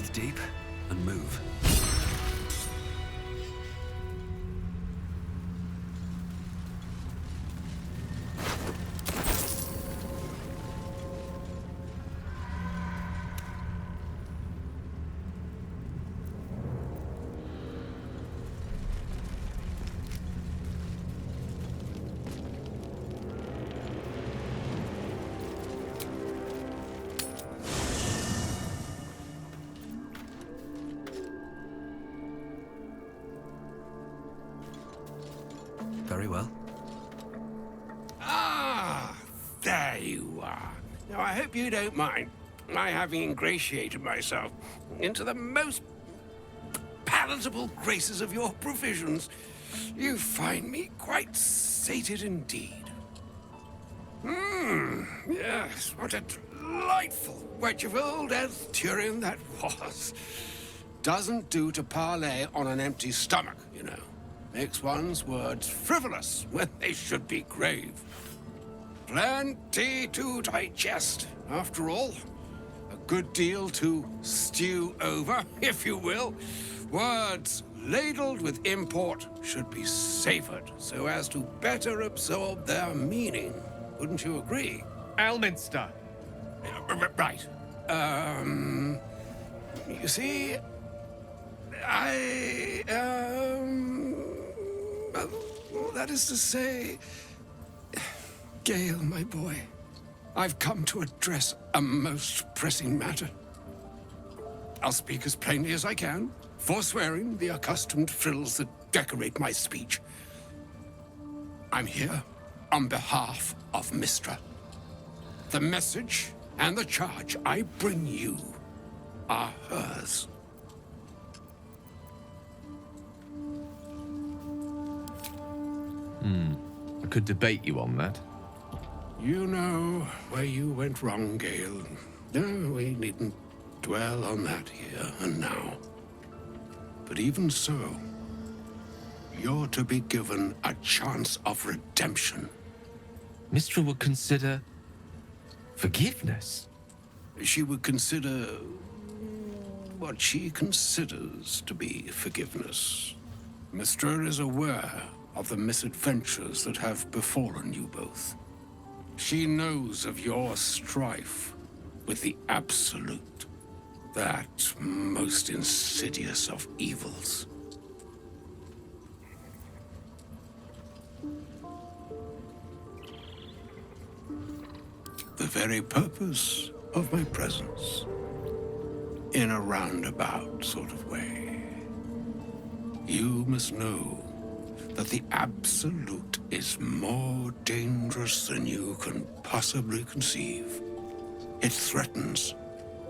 Breathe deep and move. Very well. Ah, there you are. Now, I hope you don't mind my having ingratiated myself into the most palatable graces of your provisions. You find me quite sated indeed. Yes, what a delightful wedge of old Elthurian that was. Doesn't do to parley on an empty stomach, you know. Makes one's words frivolous when they should be grave. Plenty to digest, after all. A good deal to stew over, if you will. Words ladled with import should be savored so as to better absorb their meaning. Wouldn't you agree? Elminster. Right. You see, well, that is to say, Gale, my boy, I've come to address a most pressing matter. I'll speak as plainly as I can, forswearing the accustomed frills that decorate my speech. I'm here on behalf of Mystra. The message and the charge I bring you are hers. I could debate you on that. You know where you went wrong, Gale. No, we needn't dwell on that here and now. But even so, you're to be given a chance of redemption. Mystra would consider forgiveness. She would consider what she considers to be forgiveness. Mystra is aware of the misadventures that have befallen you both. She knows of your strife with the Absolute, that most insidious of evils. The very purpose of my presence, in a roundabout sort of way. You must know that the Absolute is more dangerous than you can possibly conceive. It threatens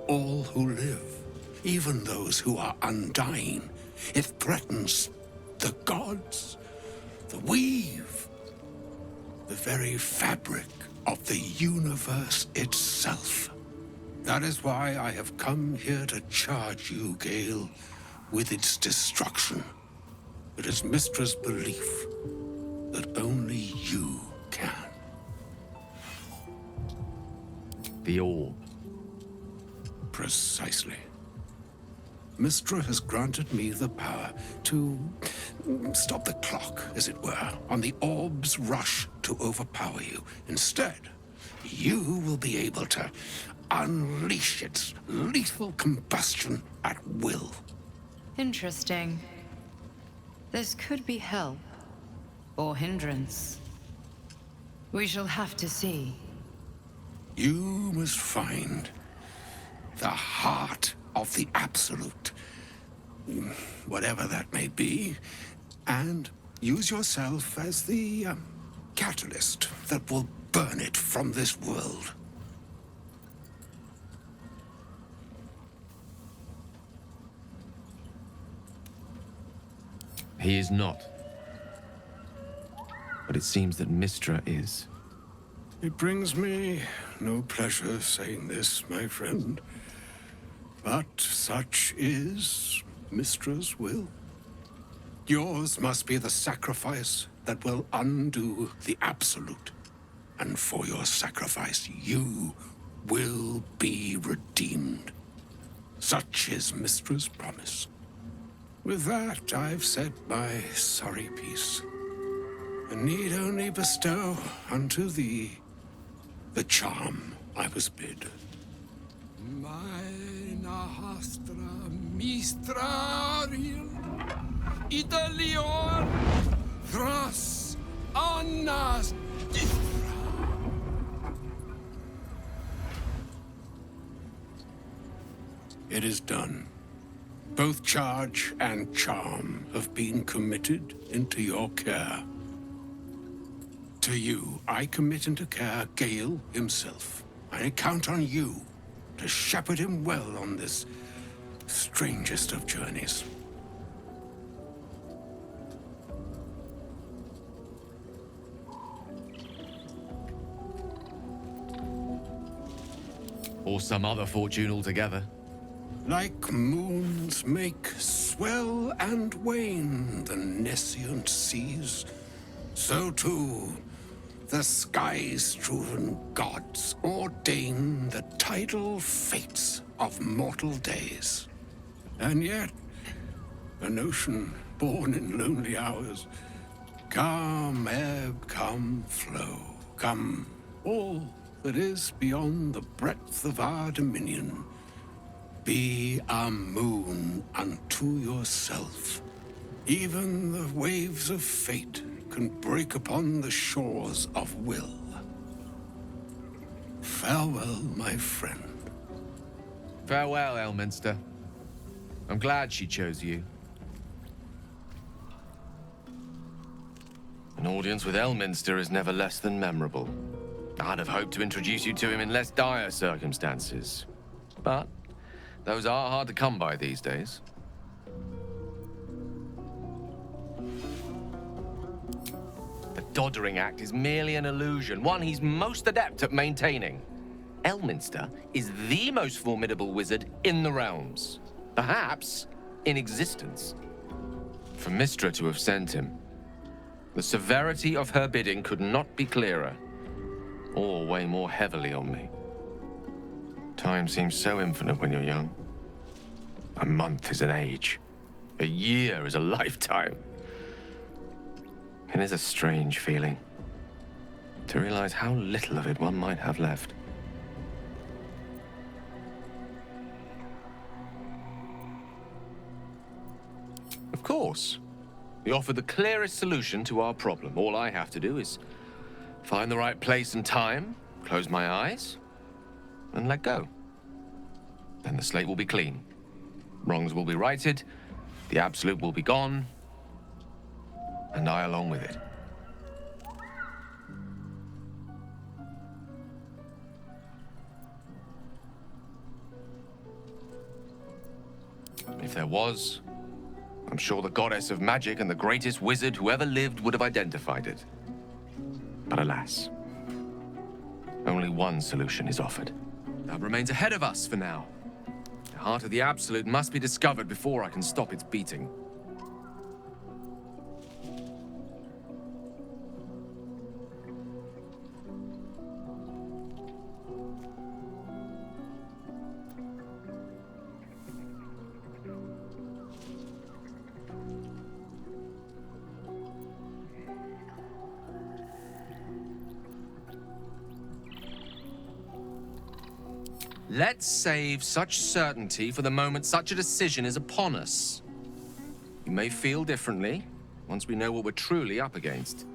all who live, even those who are undying. It threatens the gods, the weave, the very fabric of the universe itself. That is why I have come here to charge you, Gale, with its destruction. It is Mystra's belief that only you can. The orb. Precisely. Mystra has granted me the power to stop the clock, as it were, on the orb's rush to overpower you. Instead, you will be able to unleash its lethal combustion at will. Interesting. This could be help, or hindrance. We shall have to see. You must find the heart of the Absolute, whatever that may be, and use yourself as the catalyst that will burn it from this world. He is not. But it seems that Mystra is. It brings me no pleasure saying this, my friend. But such is Mystra's will. Yours must be the sacrifice that will undo the Absolute. And for your sacrifice, you will be redeemed. Such is Mistra's promise. With that, I've said my sorry piece, and need only bestow unto thee the charm I was bid. Maena hastra mistraril Italior thras annas dithra. It is done. Both charge and charm have been committed into your care. To you, I commit into care Gale himself. I count on you to shepherd him well on this strangest of journeys. Or some other fortune altogether. Like moons make swell and wane the nescient seas, so too the sky-strewn gods ordain the tidal fates of mortal days. And yet, an ocean born in lonely hours, come ebb, come flow, come all that is beyond the breadth of our dominion. Be a moon unto yourself. Even the waves of fate can break upon the shores of will. Farewell, my friend. Farewell, Elminster. I'm glad she chose you. An audience with Elminster is never less than memorable. I'd have hoped to introduce you to him in less dire circumstances. But those are hard to come by these days. The Doddering Act is merely an illusion, one he's most adept at maintaining. Elminster is the most formidable wizard in the realms, perhaps in existence. For Mystra to have sent him, the severity of her bidding could not be clearer, or weigh more heavily on me. Time seems so infinite when you're young. A month is an age. A year is a lifetime. It is a strange feeling to realize how little of it one might have left. Of course, we offer the clearest solution to our problem. All I have to do is find the right place and time, close my eyes, and let go. Then the slate will be clean. Wrongs will be righted, the absolute will be gone, and I along with it. If there was, I'm sure the goddess of magic and the greatest wizard who ever lived would have identified it. But alas, only one solution is offered. That remains ahead of us for now. The heart of the Absolute must be discovered before I can stop its beating. Let's save such certainty for the moment such a decision is upon us. You may feel differently once we know what we're truly up against.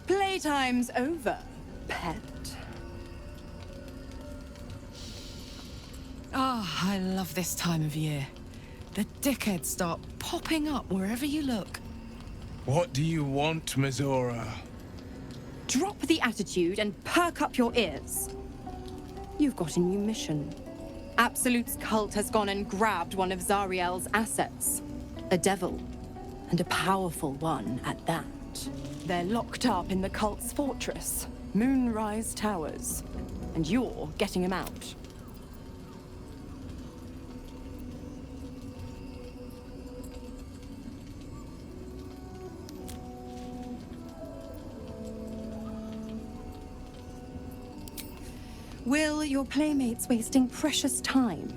Playtime's over, pet. Ah, I love this time of year. The dickheads start popping up wherever you look. What do you want, Mizora? Drop the attitude and perk up your ears. You've got a new mission. Absolute's cult has gone and grabbed one of Zariel's assets. A devil. And a powerful one at that. They're locked up in the cult's fortress, Moonrise Towers. And you're getting him out. Will, your playmate's wasting precious time.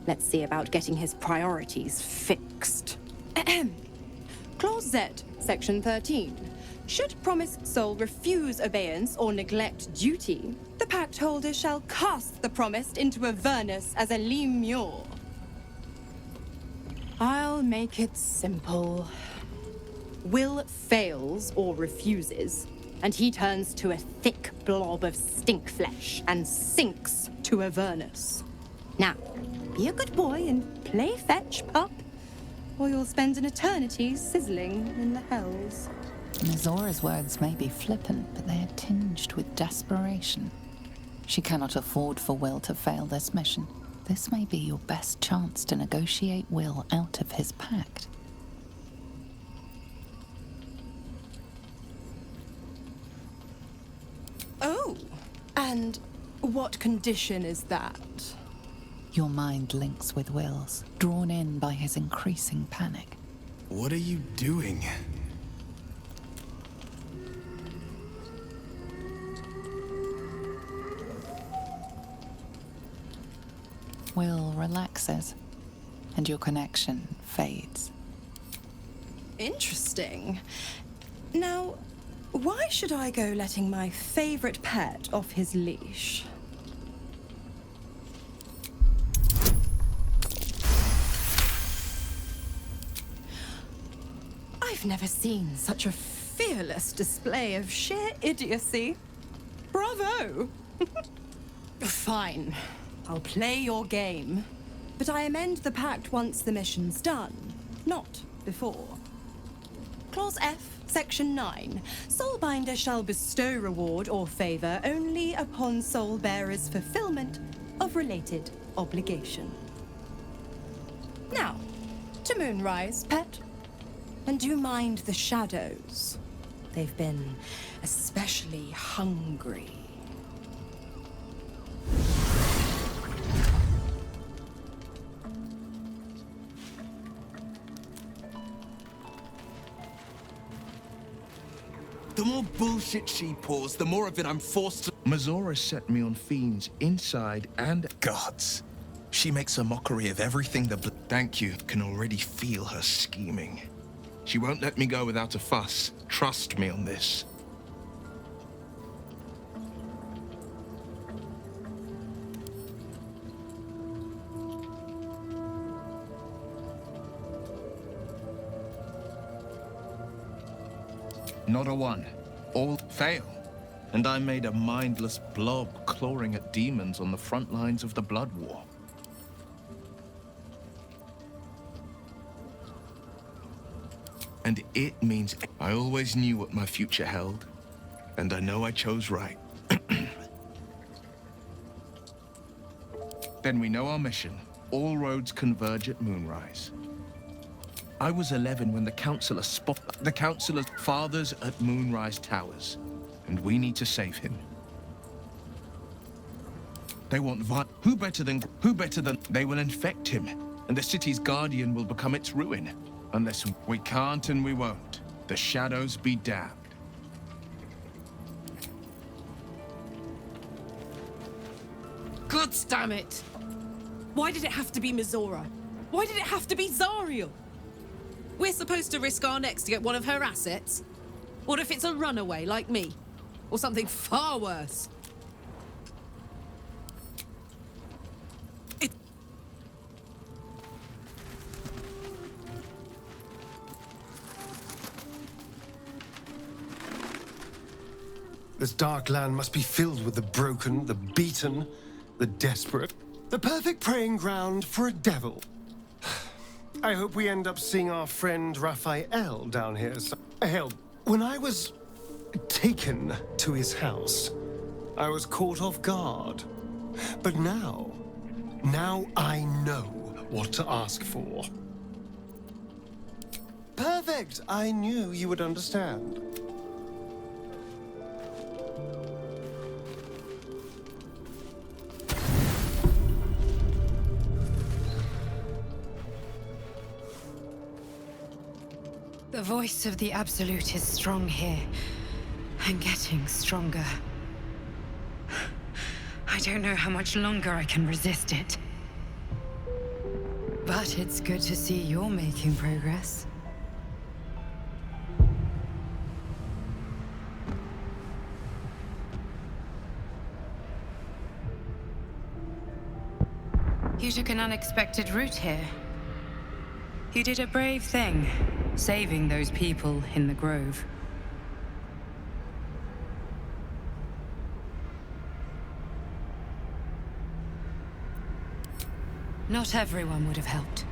Let's see about getting his priorities fixed. Clause Z, Section 13. Should promised soul refuse obeyance or neglect duty, the pact holder shall cast the promised into Avernus as a lemure. I'll make it simple. Will fails or refuses, and he turns to a thick blob of stink flesh and sinks to Avernus. Now, be a good boy and play fetch, pup, or you'll spend an eternity sizzling in the hells. Mizora's words may be flippant, but they are tinged with desperation. She cannot afford for Will to fail this mission. This may be your best chance to negotiate Will out of his pact. Oh, and what condition is that? Your mind links with Will's, drawn in by his increasing panic. What are you doing? Will relaxes, and your connection fades. Interesting. Now, why should I go letting my favorite pet off his leash? I've never seen such a fearless display of sheer idiocy. Bravo! Fine. I'll play your game. But I amend the pact once the mission's done, not before. Clause F, Section 9. Soulbinder shall bestow reward or favor only upon soul bearer's fulfillment of related obligation. Now, to Moonrise, pet. And do mind the shadows. They've been especially hungry. The more bullshit she pours, the more of it I'm forced to... Mizora set me on fiends inside and... Gods. She makes a mockery of everything the... Thank you. Can already feel her scheming. She won't let me go without a fuss. Trust me on this. Not a one. All fail. And I made a mindless blob clawing at demons on the front lines of the Blood War. And it means I always knew what my future held, and I know I chose right. Then we know our mission. All roads converge at Moonrise. I was 11 when the Councilor's father's at Moonrise Towers, and we need to save him. They want who better than they will infect him, and the city's guardian will become its ruin. Unless we can't and we won't. The shadows be damned. God damn it! Why did it have to be Mizora? Why did it have to be Zariel? We're supposed to risk our necks to get one of her assets? What if it's a runaway like me? Or something far worse? This dark land must be filled with the broken, the beaten, the desperate. The perfect preying ground for a devil. I hope we end up seeing our friend Raphael down here. Hell, when I was taken to his house, I was caught off guard. But now I know what to ask for. Perfect! I knew you would understand. The voice of the Absolute is strong here, and getting stronger. I don't know how much longer I can resist it. But it's good to see you're making progress. You took an unexpected route here. You did a brave thing, saving those people in the grove. Not everyone would have helped.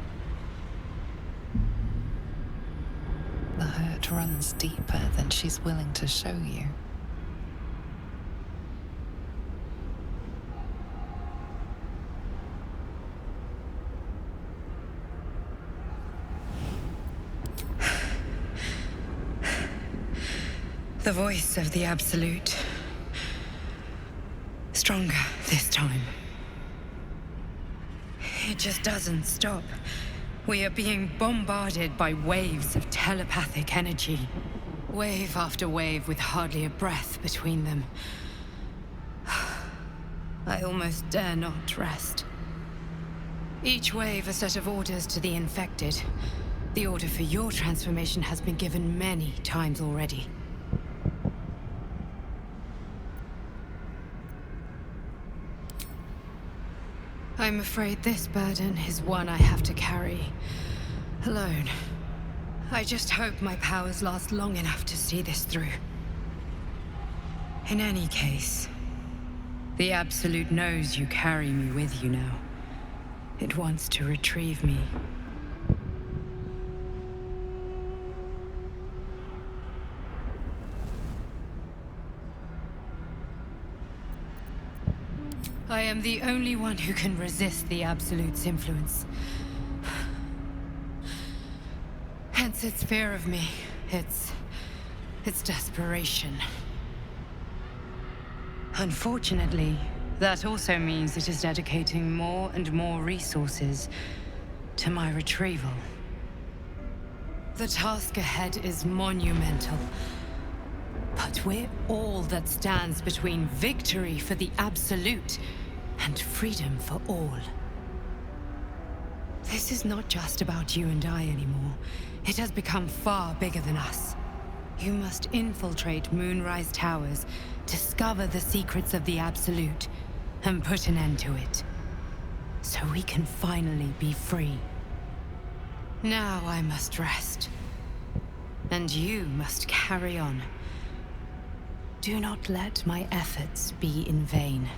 The hurt runs deeper than she's willing to show you. The voice of the Absolute. Stronger this time. It just doesn't stop. We are being bombarded by waves of telepathic energy. Wave after wave with hardly a breath between them. I almost dare not rest. Each wave a set of orders to the infected. The order for your transformation has been given many times already. I'm afraid this burden is one I have to carry alone. I just hope my powers last long enough to see this through. In any case, the Absolute knows you carry me with you now. It wants to retrieve me. I am the only one who can resist the Absolute's influence. Hence its fear of me, its desperation. Unfortunately, that also means it is dedicating more and more resources to my retrieval. The task ahead is monumental. But we're all that stands between victory for the Absolute and freedom for all. This is not just about you and I anymore. It has become far bigger than us. You must infiltrate Moonrise Towers, discover the secrets of the Absolute, and put an end to it. So we can finally be free. Now I must rest. And you must carry on. Do not let my efforts be in vain.